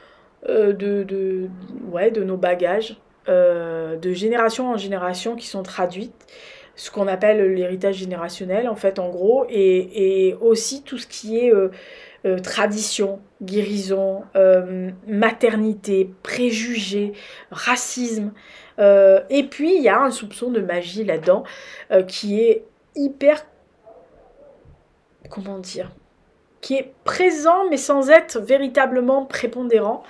bagages, de génération en génération, qui sont traduites, ce qu'on appelle l'héritage générationnel, en fait, en gros, et aussi tout ce qui est tradition, guérison, maternité, préjugés, racisme, et puis il y a un soupçon de magie là-dedans, qui est hyper, comment dire, qui est présent mais sans être véritablement prépondérant.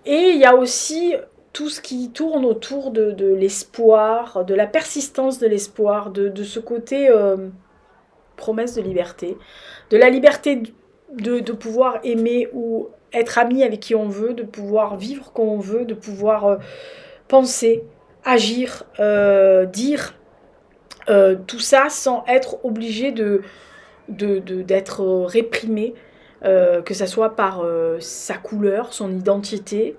Et il y a aussi tout ce qui tourne autour de l'espoir, de la persistance de l'espoir, de ce côté promesse de liberté, de la liberté de pouvoir aimer ou être ami avec qui on veut, de pouvoir vivre comme on veut, de pouvoir penser, agir, dire, tout ça sans être obligé d'être réprimé, que ça soit par sa couleur, son identité.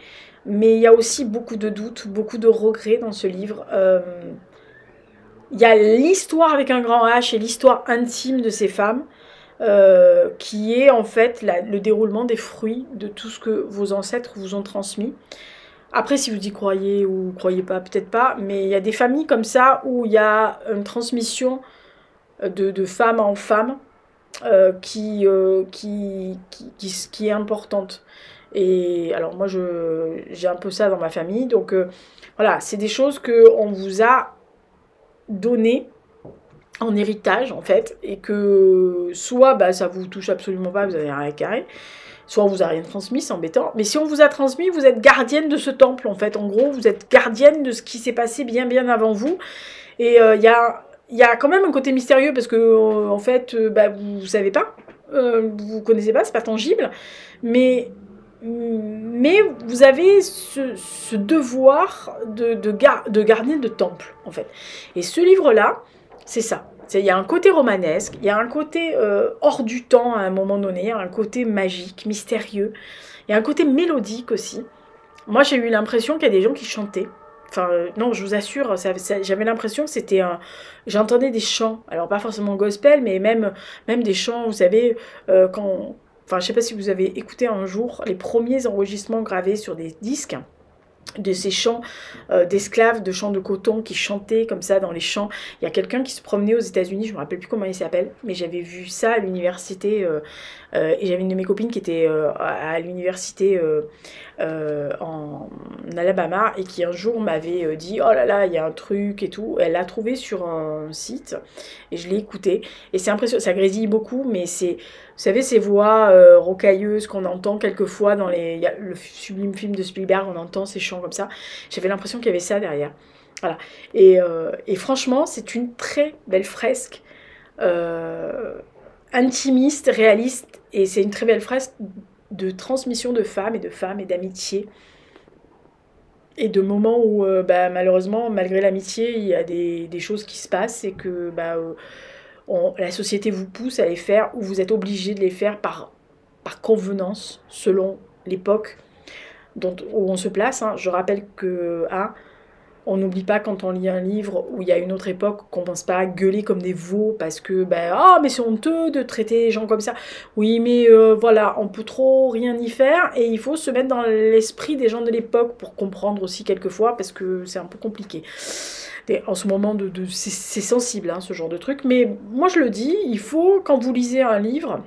Mais il y a aussi beaucoup de doutes, beaucoup de regrets dans ce livre. Il y a l'histoire avec un grand H et l'histoire intime de ces femmes, qui est en fait le déroulement des fruits de tout ce que vos ancêtres vous ont transmis. Après, si vous y croyez ou croyez pas, peut-être pas, mais il y a des familles comme ça où il y a une transmission de femme en femme, qui est importante. Et alors moi j'ai un peu ça dans ma famille, donc voilà, c'est des choses qu'on vous a données en héritage en fait, et que soit ça vous touche absolument pas, vous avez rien à carrer, soit on vous a rien transmis, c'est embêtant, mais si on vous a transmis, vous êtes gardienne de ce temple en fait, en gros vous êtes gardienne de ce qui s'est passé bien avant vous. Et il y a quand même un côté mystérieux, parce que en fait vous savez pas, vous connaissez pas, c'est pas tangible, mais vous avez ce devoir de gardien de temple en fait. Et ce livre là, c'est ça. Il y a un côté romanesque, il y a un côté hors du temps à un moment donné, il y a un côté magique, mystérieux, il y a un côté mélodique aussi. Moi j'ai eu l'impression qu'il y a des gens qui chantaient. Enfin, non, je vous assure, j'avais l'impression que c'était j'entendais des chants, alors pas forcément gospel, mais même des chants, vous savez, Enfin, je sais pas si vous avez écouté un jour les premiers enregistrements gravés sur des disques. de ces chants d'esclaves, de chants de coton qui chantaient comme ça dans les champs. Il y a quelqu'un qui se promenait aux États-Unis, je me rappelle plus comment il s'appelle, mais j'avais vu ça à l'université et j'avais une de mes copines qui était à l'université en Alabama et qui un jour m'avait dit oh là là il y a un truc et tout. Elle l'a trouvé sur un site et je l'ai écouté et c'est impressionnant, ça grésille beaucoup mais c'est, vous savez, ces voix rocailleuses qu'on entend quelquefois dans il y a le sublime film de Spielberg, on entend ces chants comme ça. J'avais l'impression qu'il y avait ça derrière. Voilà. Et franchement, c'est une très belle fresque, intimiste, réaliste, et c'est une très belle fresque de transmission de femmes et d'amitié. Et de moments où, malheureusement, malgré l'amitié, il y a des choses qui se passent et que la société vous pousse à les faire ou vous êtes obligé de les faire par convenance, selon l'époque où on se place. Hein. Je rappelle que on n'oublie pas quand on lit un livre où il y a une autre époque qu'on ne pense pas à gueuler comme des veaux parce que mais c'est honteux de traiter les gens comme ça. Oui mais voilà, on peut trop rien y faire et il faut se mettre dans l'esprit des gens de l'époque pour comprendre aussi quelquefois parce que c'est un peu compliqué. Et en ce moment c'est sensible hein, ce genre de truc, mais moi je le dis, il faut quand vous lisez un livre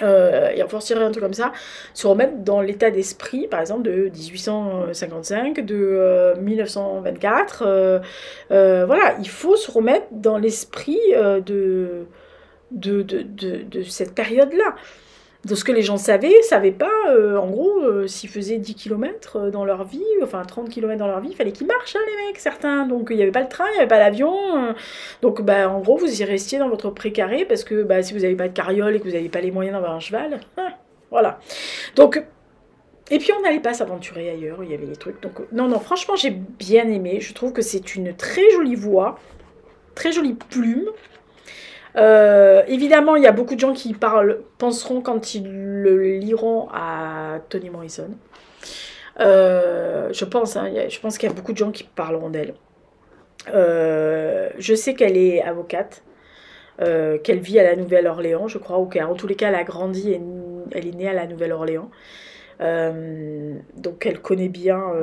et enfin tirer un truc comme ça, se remettre dans l'état d'esprit, par exemple, de 1855, de 1924. Voilà, il faut se remettre dans l'esprit de cette période-là. De ce que les gens savaient pas, en gros, s'ils faisaient 10 km dans leur vie, enfin 30 km dans leur vie, il fallait qu'ils marchent, hein, les mecs, certains. Donc il n'y avait pas le train, il n'y avait pas l'avion. Donc en gros, vous y restiez dans votre précaré, parce que si vous n'avez pas de carriole et que vous n'avez pas les moyens d'avoir un cheval, voilà. Donc, et puis on n'allait pas s'aventurer ailleurs, il y avait des trucs. Donc non, franchement, j'ai bien aimé. Je trouve que c'est une très jolie voix, très jolie plume. Évidemment, il y a beaucoup de gens qui penseront quand ils le liront à Toni Morrison. Je pense qu'il y a beaucoup de gens qui parleront d'elle. Je sais qu'elle est avocate, qu'elle vit à la Nouvelle-Orléans, je crois, ou qu'en tous les cas, elle a grandi, elle est née à la Nouvelle-Orléans. Donc elle connaît bien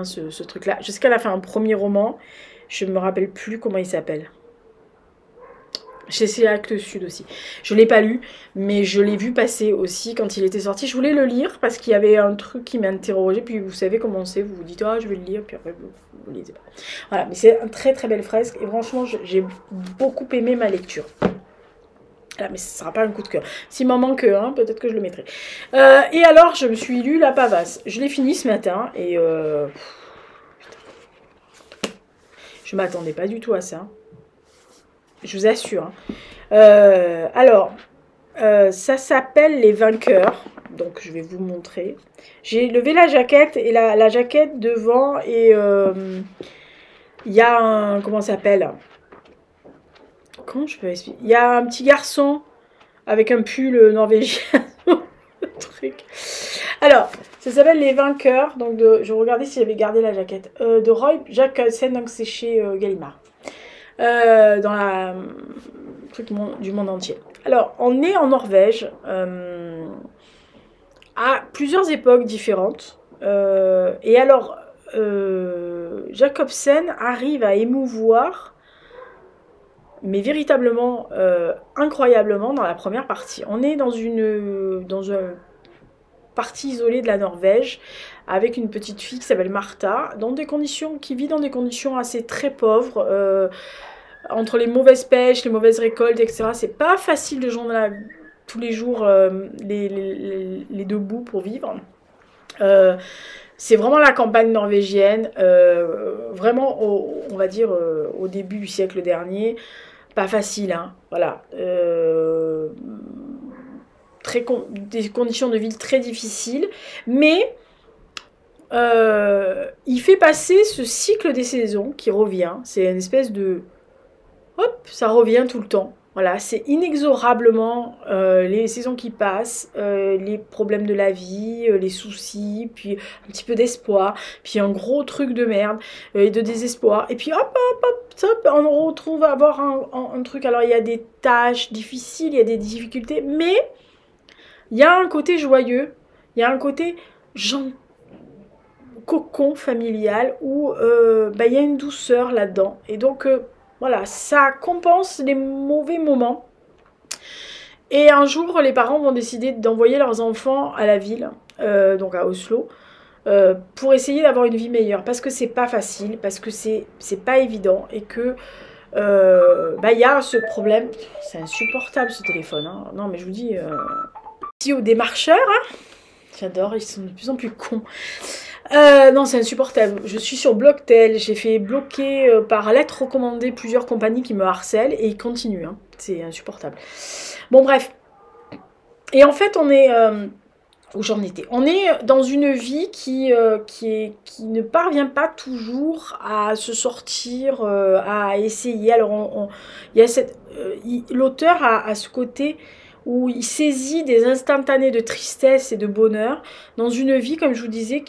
ce truc-là. Je sais qu'elle a fait un premier roman, je ne me rappelle plus comment il s'appelle. Chez Actes Sud aussi. Je ne l'ai pas lu, mais je l'ai vu passer aussi quand il était sorti. Je voulais le lire parce qu'il y avait un truc qui m'interrogeait. Puis vous savez comment c'est, vous vous dites « Ah, je vais le lire », puis après vous ne lisez pas. Voilà, mais c'est une très très belle fresque. Et franchement, j'ai beaucoup aimé ma lecture. Voilà, mais ce ne sera pas un coup de cœur. S'il m'en manque un, peut-être que je le mettrai. Et alors, je me suis lu La Pavasse. Je l'ai fini ce matin et... je m'attendais pas du tout à ça. Je vous assure. Alors, ça s'appelle Les Vainqueurs. Donc, je vais vous montrer. J'ai levé la jaquette et la jaquette devant. Et il y a un... Comment ça s'appelle? Comment je peux expliquer? Il y a un petit garçon avec un pull norvégien. Truc. Alors, ça s'appelle Les Vainqueurs. Donc, je regardais si j'avais gardé la jaquette. De Roy Jacobsen, donc c'est chez Gallimard. Dans la truc du monde entier. Alors, on est en Norvège à plusieurs époques différentes. Et alors, Jacobsen arrive à émouvoir, mais véritablement, incroyablement, dans la première partie. On est dans une partie isolée de la Norvège, avec une petite fille qui s'appelle Martha, qui vit dans des conditions assez très pauvres, entre les mauvaises pêches, les mauvaises récoltes, etc. C'est pas facile de joindre tous les jours les deux bouts pour vivre. C'est vraiment la campagne norvégienne, vraiment, on va dire, au début du siècle dernier, pas facile, hein, voilà. Des conditions de vie très difficiles, mais il fait passer ce cycle des saisons qui revient. C'est une espèce de... Hop, ça revient tout le temps. Voilà, c'est inexorablement les saisons qui passent, les problèmes de la vie, les soucis, puis un petit peu d'espoir, puis un gros truc de merde et de désespoir. Et puis hop, on retrouve à avoir un truc. Alors il y a des tâches difficiles, il y a des difficultés, mais il y a un côté joyeux, il y a un côté cocon familial où bah, y a une douceur là-dedans. Et donc, voilà, ça compense les mauvais moments. Et un jour, les parents vont décider d'envoyer leurs enfants à la ville, donc à Oslo, pour essayer d'avoir une vie meilleure. Parce que c'est pas facile, parce que c'est pas évident, et que bah, y a ce problème. C'est insupportable ce téléphone, hein. Non mais je vous dis, aux démarcheurs, hein. J'adore, ils sont de plus en plus cons. Non, c'est insupportable. Je suis sur Blocktel, j'ai fait bloquer par lettre recommandée plusieurs compagnies qui me harcèlent et ils continuent, hein. C'est insupportable. Bon bref. Et en fait, on est... où j'en étais. On est dans une vie qui ne parvient pas toujours à se sortir, à essayer. Alors, il y a cette... l'auteur a ce côté où il saisit des instantanés de tristesse et de bonheur dans une vie, comme je vous disais,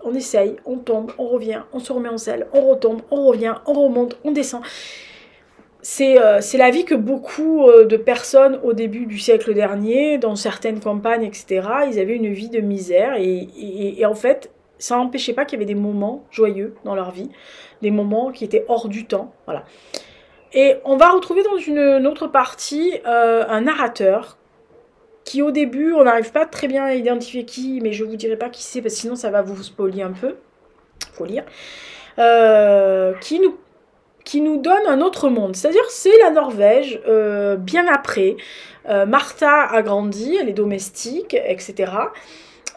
on essaye, on tombe, on revient, on se remet en selle, on retombe, on revient, on remonte, on descend. C'est la vie que beaucoup de personnes au début du siècle dernier, dans certaines campagnes, etc., ils avaient une vie de misère. Et en fait, ça n'empêchait pas qu'il y avait des moments joyeux dans leur vie, des moments qui étaient hors du temps. Voilà. Et on va retrouver dans une autre partie un narrateur qui au début, on n'arrive pas très bien à identifier qui, mais je ne vous dirai pas qui c'est, parce que sinon ça va vous spoiler un peu. Faut lire. Qui nous donne un autre monde. C'est-à-dire, c'est la Norvège, bien après. Martha a grandi, elle est domestique, etc.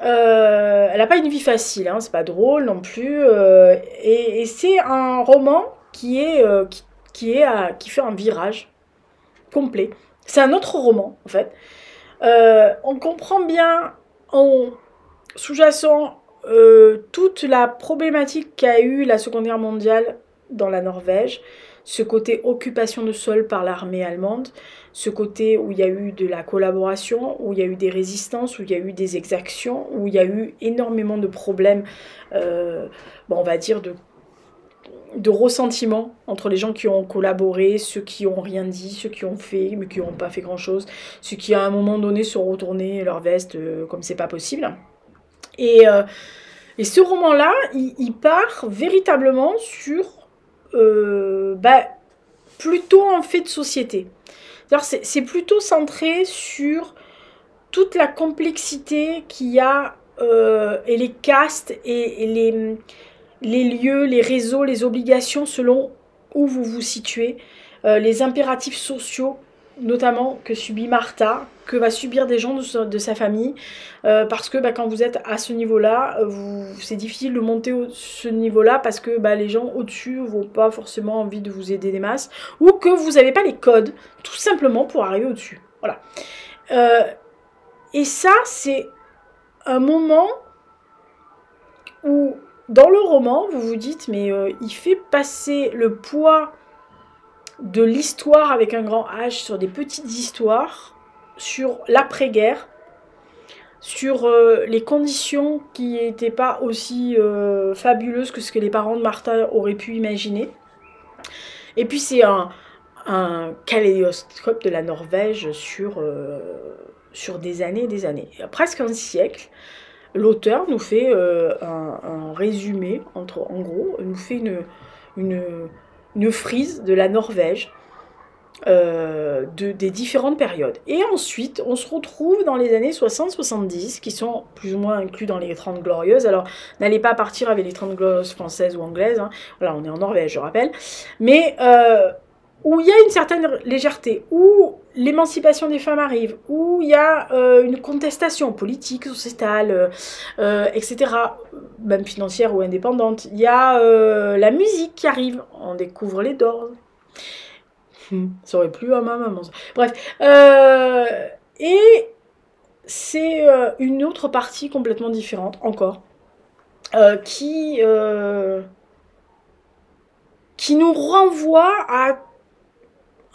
Elle n'a pas une vie facile, hein, c'est pas drôle non plus. Et c'est un roman qui fait un virage complet. C'est un autre roman, en fait. On comprend bien, en sous-jacent, toute la problématique qu'a eu la Seconde Guerre mondiale dans la Norvège, ce côté occupation de sol par l'armée allemande, ce côté où il y a eu de la collaboration, où il y a eu des résistances, où il y a eu des exactions, où il y a eu énormément de problèmes, on va dire de ressentiment entre les gens qui ont collaboré, ceux qui ont rien dit, ceux qui ont fait, mais qui n'ont pas fait grand-chose, ceux qui à un moment donné sont retournés leur veste comme c'est pas possible. Et ce roman-là, il part véritablement sur plutôt un fait de société. C'est plutôt centré sur toute la complexité qu'il y a et les castes et les lieux, les réseaux, les obligations selon où vous vous situez, les impératifs sociaux notamment que subit Martha, que va subir des gens de sa famille, parce que quand vous êtes à ce niveau-là, c'est difficile de monter ce niveau-là parce que les gens au-dessus n'ont pas forcément envie de vous aider des masses, ou que vous n'avez pas les codes, tout simplement pour arriver au-dessus. Voilà. Et ça, c'est un moment où, dans le roman, vous vous dites, mais il fait passer le poids de l'histoire avec un grand H sur des petites histoires, sur l'après-guerre, sur les conditions qui n'étaient pas aussi fabuleuses que ce que les parents de Martha auraient pu imaginer. Et puis c'est un kaléidoscope de la Norvège sur des années et des années. Presque un siècle, l'auteur nous fait un résumé, en gros, nous fait une frise de la Norvège, des différentes périodes. Et ensuite, on se retrouve dans les années 60-70, qui sont plus ou moins inclus dans les 30 Glorieuses. Alors, n'allez pas partir avec les 30 Glorieuses françaises ou anglaises, hein. Voilà, on est en Norvège, je rappelle. Mais où il y a une certaine légèreté, où l'émancipation des femmes arrive, où il y a une contestation politique, sociétale, etc., même financière ou indépendante. Il y a la musique qui arrive, on découvre les Doors. Ça aurait plu à ma maman. Bref. Et c'est une autre partie complètement différente, encore, qui nous renvoie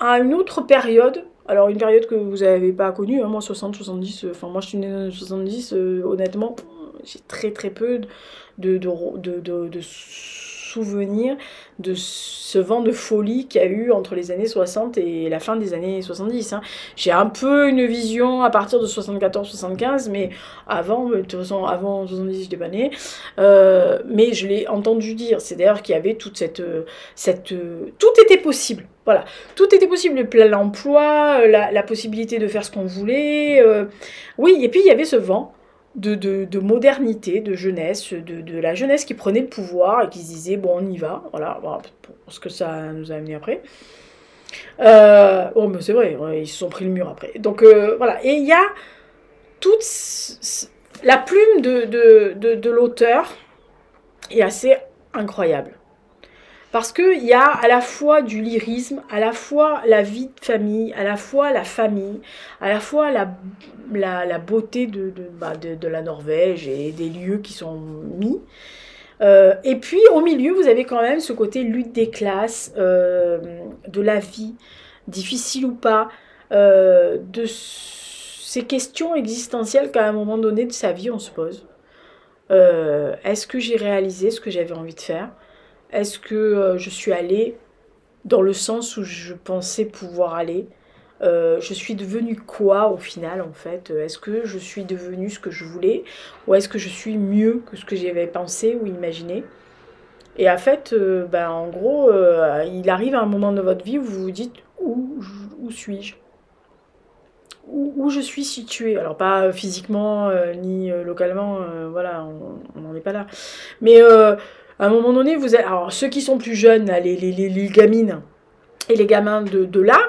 à une autre période. Alors, une période que vous n'avez pas connue, hein, moi, 60-70, enfin, moi, je suis née dans les 70, honnêtement, j'ai très peu de souvenir de ce vent de folie qu'il y a eu entre les années 60 et la fin des années 70. Hein. J'ai un peu une vision à partir de 74-75, mais avant, de toute façon, avant 70, je n'étais pas née. Mais je l'ai entendu dire. C'est d'ailleurs qu'il y avait toute tout était possible. Voilà, tout était possible, le plein emploi, la possibilité de faire ce qu'on voulait. Oui, et puis il y avait ce vent de modernité, de jeunesse, de la jeunesse qui prenait le pouvoir et qui se disait, bon, on y va, voilà, pour ce que ça nous a amené après. Oh, mais c'est vrai, ouais, ils se sont pris le mur après. Donc, voilà, et il y a toute la plume de l'auteur est assez incroyable. Parce qu'il y a à la fois du lyrisme, à la fois la vie de famille, à la fois la famille, à la fois la beauté de la Norvège et des lieux qui sont mis. Et puis au milieu, vous avez quand même ce côté lutte des classes, de la vie, difficile ou pas, de ces questions existentielles qu'à un moment donné de sa vie on se pose. Est-ce que j'ai réalisé ce que j'avais envie de faire ? Est-ce que je suis allée dans le sens où je pensais pouvoir aller? Je suis devenue quoi au final en fait? Est-ce que je suis devenue ce que je voulais? Ou est-ce que je suis mieux que ce que j'avais pensé ou imaginé? Et en fait, en gros, il arrive à un moment de votre vie où vous vous dites où suis-je? Où je suis située? Alors pas physiquement ni localement, voilà, on n'en est pas là. Mais à un moment donné, vous avez, alors ceux qui sont plus jeunes, les gamines et les gamins de là,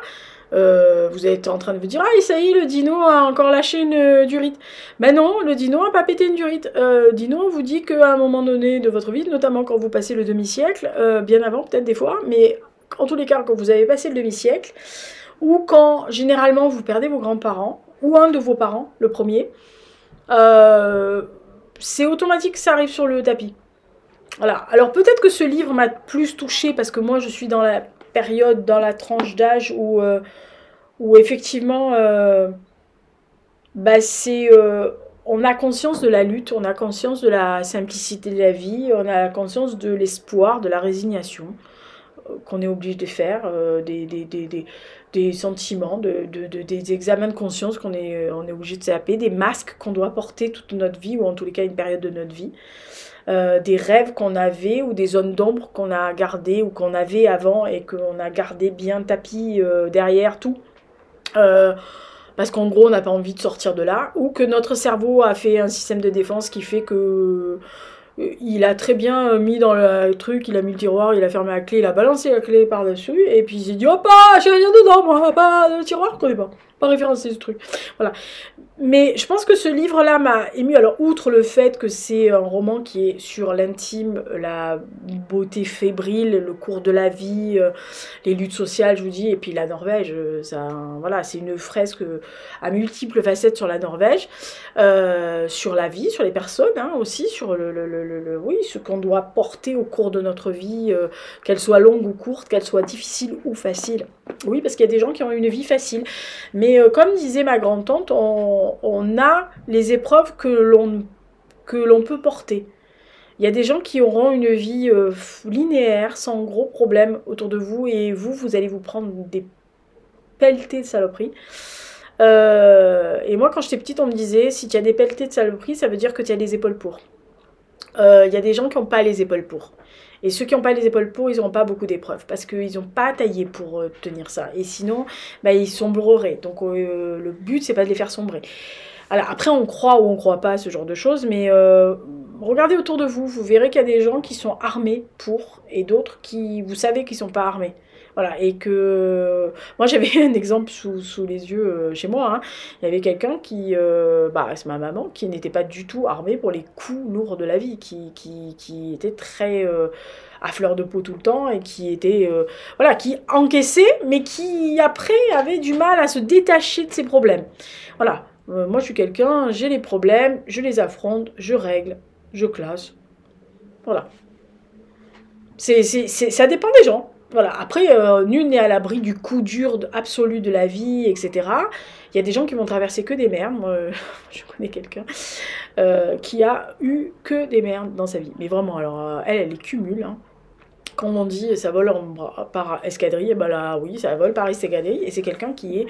vous êtes en train de vous dire, ah ça y est, le dino a encore lâché une durite. Ben non, le dino a pas pété une durite. Dino vous dit qu'à un moment donné de votre vie, notamment quand vous passez le demi-siècle, bien avant peut-être des fois, mais en tous les cas quand vous avez passé le demi-siècle, ou quand généralement vous perdez vos grands-parents, ou un de vos parents, le premier, c'est automatique que ça arrive sur le tapis. Voilà. Alors peut-être que ce livre m'a plus touchée parce que moi je suis dans la période, dans la tranche d'âge où effectivement on a conscience de la lutte, on a conscience de la simplicité de la vie, on a conscience de l'espoir, de la résignation qu'on est obligé de faire, des sentiments, des examens de conscience on est obligé de zapper, des masques qu'on doit porter toute notre vie ou en tous les cas une période de notre vie. Des rêves qu'on avait ou des zones d'ombre qu'on a gardées ou qu'on avait avant et qu'on a gardé bien tapis derrière tout. Parce qu'en gros on n'a pas envie de sortir de là, ou que notre cerveau a fait un système de défense qui fait que il a très bien mis dans le truc, il a mis le tiroir, il a fermé la clé, il a balancé la clé par-dessus, et puis il s'est dit, hop, j'ai rien dedans, moi, pas le tiroir, je connais pas référencé ce truc. Voilà. Mais je pense que ce livre-là m'a ému. Alors, outre le fait que c'est un roman qui est sur l'intime, la beauté fébrile, le cours de la vie, les luttes sociales, je vous dis, et puis la Norvège, ça, voilà, c'est une fresque à multiples facettes sur la Norvège, sur la vie, sur les personnes, hein, aussi, sur oui, ce qu'on doit porter au cours de notre vie, qu'elle soit longue ou courte, qu'elle soit difficile ou facile. Oui, parce qu'il y a des gens qui ont une vie facile. Mais comme disait ma grande-tante, on a les épreuves que l'on peut porter. Il y a des gens qui auront une vie linéaire, sans gros problèmes autour de vous, et vous allez vous prendre des pelletées de saloperies. Et moi, quand j'étais petite, on me disait, si tu as des pelletées de saloperies, ça veut dire que tu as les épaules pour. Il y a des gens qui n'ont pas les épaules pour. Et ceux qui n'ont pas les épaules pour, ils n'auront pas beaucoup d'épreuves, parce qu'ils n'ont pas taillé pour tenir ça. Et sinon, ils sombreraient. Donc le but, c'est pas de les faire sombrer. Alors, après, on croit ou on croit pas à ce genre de choses, mais regardez autour de vous, vous verrez qu'il y a des gens qui sont armés pour, et d'autres qui, vous savez, qui ne sont pas armés. Voilà, et que... Moi, j'avais un exemple sous les yeux chez moi. Hein. Il y avait quelqu'un qui... c'est ma maman, qui n'était pas du tout armée pour les coups lourds de la vie, qui était très à fleur de peau tout le temps, et qui était... voilà, qui encaissait, mais qui, après, avait du mal à se détacher de ses problèmes. Voilà, moi, je suis quelqu'un, j'ai les problèmes, je les affronte, je règle, je classe. Voilà. Ça dépend des gens. Voilà, après, nul n'est à l'abri du coup dur absolu de la vie, etc. Il y a des gens qui vont traverser que des merdes. Moi, je connais quelqu'un qui a eu que des merdes dans sa vie. Mais vraiment, alors, elle les cumule. Hein. Quand on dit ça vole par escadrille, et ben là, oui, ça vole par escadrille. Et c'est quelqu'un qui est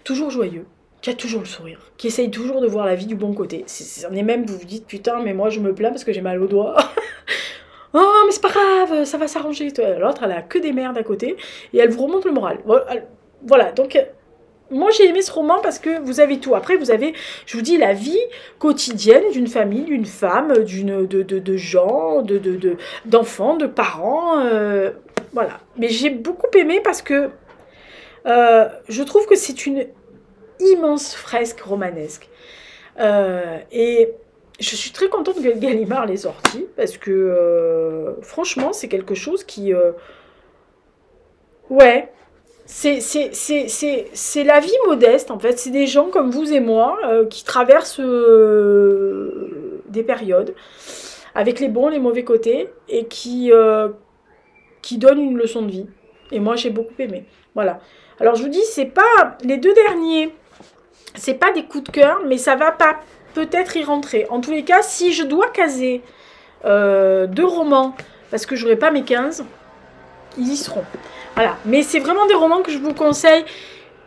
toujours joyeux, qui a toujours le sourire, qui essaye toujours de voir la vie du bon côté. C'en est même, vous vous dites, putain, mais moi je me plains parce que j'ai mal au doigt. Oh, mais c'est pas grave, ça va s'arranger. L'autre, elle a que des merdes à côté et elle vous remonte le moral. Voilà, donc moi j'ai aimé ce roman parce que vous avez tout. Après, vous avez, je vous dis, la vie quotidienne d'une famille, d'une femme, de gens, d'enfants, de parents. Voilà. Mais j'ai beaucoup aimé parce que je trouve que c'est une immense fresque romanesque. Et je suis très contente que Gallimard l'ait sorti parce que franchement, c'est quelque chose qui... ouais, c'est la vie modeste en fait. C'est des gens comme vous et moi qui traversent des périodes avec les bons, les mauvais côtés et qui donnent une leçon de vie. Et moi, j'ai beaucoup aimé. Voilà. Alors, je vous dis, c'est pas... Les deux derniers, c'est pas des coups de cœur, mais ça va pas peut-être y rentrer. En tous les cas, si je dois caser 2 romans, parce que j'aurai pas mes 15, ils y seront. Voilà. Mais c'est vraiment des romans que je vous conseille.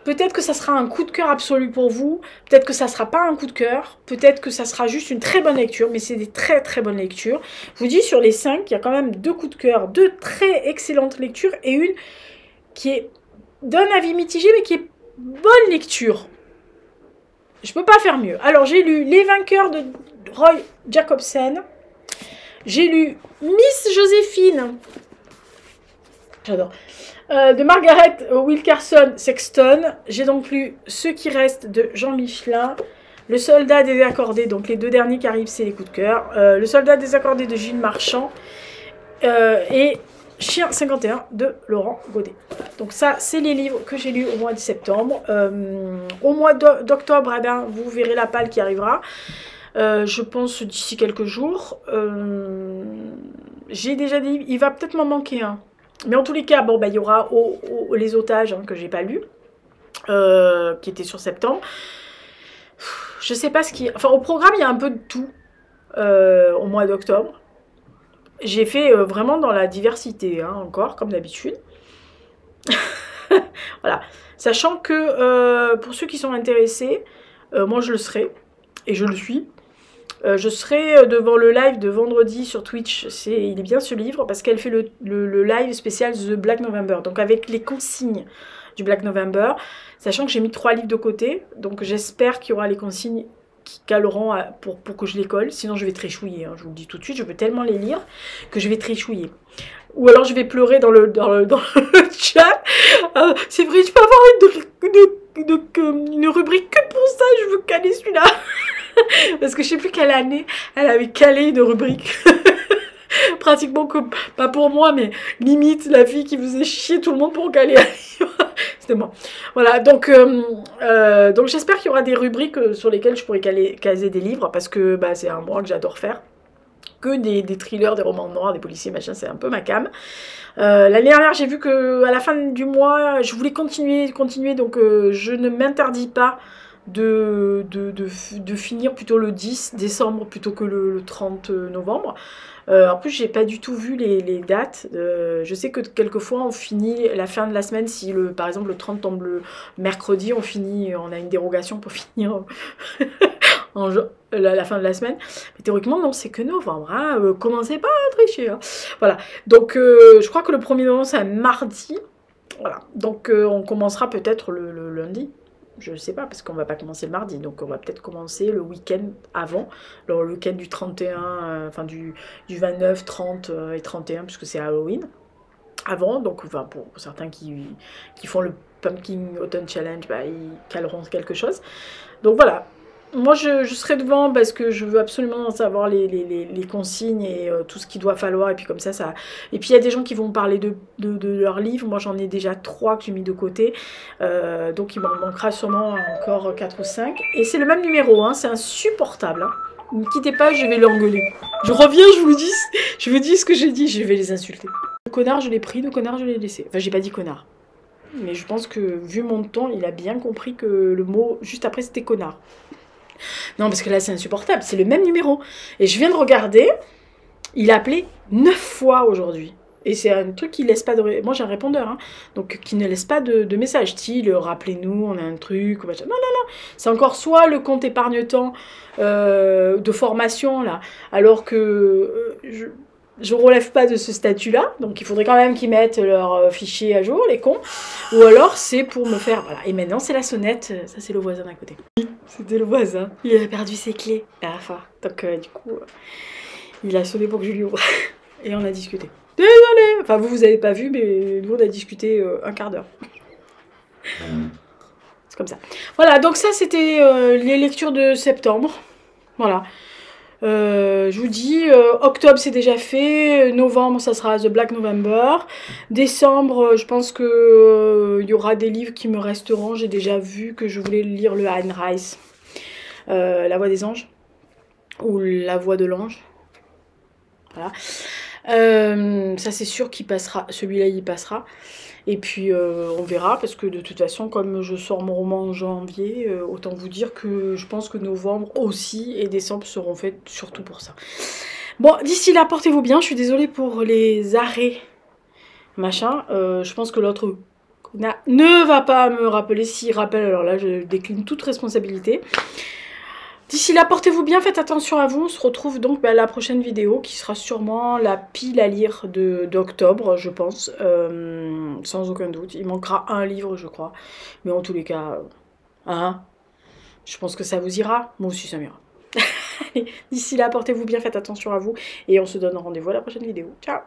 Peut-être que ça sera un coup de cœur absolu pour vous. Peut-être que ça sera pas un coup de cœur. Peut-être que ça sera juste une très bonne lecture. Mais c'est des très très bonnes lectures. Je vous dis, sur les 5, il y a quand même 2 coups de cœur, 2 très excellentes lectures et une qui donne avis mitigé, mais qui est bonne lecture. Je peux pas faire mieux. Alors, j'ai lu Les Vainqueurs de Roy Jacobsen. J'ai lu Miss Joséphine. J'adore. De Margaret Wilkerson Sexton. J'ai donc lu Ce qui reste de Jean Michelin. Le Soldat désaccordé. Donc, les 2 derniers qui arrivent, c'est les coups de cœur. Le Soldat désaccordé de Gilles Marchand. Et Chien 51 de Laurent Godet. Donc ça, c'est les livres que j'ai lus au mois de septembre. Au mois d'octobre, eh ben, vous verrez la palle qui arrivera. Je pense d'ici quelques jours. J'ai déjà dit, il va peut-être m'en manquer un. Mais en tous les cas, bon, bah, il y aura Les Otages hein, que j'ai pas lu, qui était sur septembre. Je sais pas ce qui... Enfin, au programme, il y a un peu de tout au mois d'octobre. J'ai fait vraiment dans la diversité, hein, encore, comme d'habitude. Voilà. Sachant que, pour ceux qui sont intéressés, moi je le serai, et je le suis. Je serai devant le live de vendredi sur Twitch. Il est bien ce livre, parce qu'elle fait le live spécial The Black November. Donc avec les consignes du Black November. Sachant que j'ai mis 3 livres de côté. Donc j'espère qu'il y aura les consignes qui caleront pour que je les colle, sinon je vais tréchouiller, hein, je vous le dis tout de suite, je veux tellement les lire que je vais tréchouiller. Ou alors je vais pleurer dans le chat. C'est vrai, je peux avoir une rubrique que pour ça, je veux caler celui-là. Parce que je sais plus quelle année elle avait calé une rubrique. Pratiquement comme, pas pour moi, mais limite la fille qui faisait chier tout le monde pour caler un livre. C'était moi. Voilà, donc j'espère qu'il y aura des rubriques sur lesquelles je pourrais caser des livres, parce que bah, c'est un mois que j'adore faire. Que des thrillers, des romans noirs, des policiers, machin, c'est un peu ma came. L'année dernière, j'ai vu que à la fin du mois, je voulais continuer, donc je ne m'interdis pas de finir plutôt le 10 décembre plutôt que le 30 novembre. En plus, j'ai pas du tout vu les dates. Je sais que quelquefois, on finit la fin de la semaine. Si, par exemple, le 30 tombe le mercredi, on a une dérogation pour finir la fin de la semaine. Mais théoriquement, non, c'est que novembre. Hein. Commencez pas à tricher. Hein. Voilà. Donc, je crois que le 1er novembre, c'est un mardi. Voilà. Donc, on commencera peut-être le lundi. Je ne sais pas, parce qu'on va pas commencer le mardi, donc on va peut-être commencer le week-end avant, le week-end du 31, enfin du 29, 30 et 31, puisque c'est Halloween, avant, donc enfin, pour certains qui font le Pumpkin Autumn Challenge, bah, ils caleront quelque chose. Donc voilà, moi je serai devant parce que je veux absolument savoir les consignes et tout ce qu'il doit falloir, et puis comme ça... Et puis il y a des gens qui vont me parler de leurs livres, moi j'en ai déjà 3 que j'ai mis de côté, donc il m'en manquera sûrement encore 4 ou 5, et c'est le même numéro, hein, c'est insupportable, hein. Ne quittez pas, je vais l'engueuler. Je reviens, je vous dis ce que j'ai dit, je vais les insulter. Le connard je l'ai pris, le connard je l'ai laissé, enfin j'ai pas dit connard. Mais je pense que, vu mon ton, il a bien compris que le mot juste après c'était connard. Non, parce que là, c'est insupportable. C'est le même numéro. Et je viens de regarder. Il a appelé 9 fois aujourd'hui. Et c'est un truc qui laisse pas de... Moi j'ai un répondeur, hein, donc qui ne laisse pas de message. Style, rappelez-nous, on a un truc. Non, non, non. C'est encore soit le compte épargne-temps de formation, là, alors que je relève pas de ce statut-là. Donc il faudrait quand même qu'ils mettent leur fichier à jour, les cons. Ou alors c'est pour me faire... Voilà. Et maintenant c'est la sonnette. Ça c'est le voisin d'à côté. C'était le voisin. Il a perdu ses clés à la fin. Donc du coup, il a sonné pour que je lui ouvre. Et on a discuté. Désolée. Enfin, vous avez pas vu, mais nous, on a discuté un quart d'heure. C'est comme ça. Voilà, donc ça, c'était les lectures de septembre. Voilà. Je vous dis, octobre, c'est déjà fait. Novembre, ça sera The Black November. Décembre, je pense que il y aura des livres qui me resteront. J'ai déjà vu que je voulais lire le Anne Rice. La Voix des anges. Ou La Voix de l'ange. Voilà. Ça c'est sûr qu'il passera, celui-là il passera. Et puis on verra, parce que de toute façon, comme je sors mon roman en janvier, autant vous dire que je pense que novembre aussi et décembre seront faits surtout pour ça. Bon, d'ici là, portez-vous bien. Je suis désolée pour les arrêts, machin. Je pense que l'autre ne va pas me rappeler. S'il rappelle, alors là, je décline toute responsabilité. D'ici là, portez-vous bien, faites attention à vous. On se retrouve donc à la prochaine vidéo qui sera sûrement la pile à lire d'octobre, je pense. Sans aucun doute. Il manquera un livre, je crois. Mais en tous les cas, hein, je pense que ça vous ira. Moi aussi, ça m'ira. D'ici là, portez-vous bien, faites attention à vous. Et on se donne rendez-vous à la prochaine vidéo. Ciao!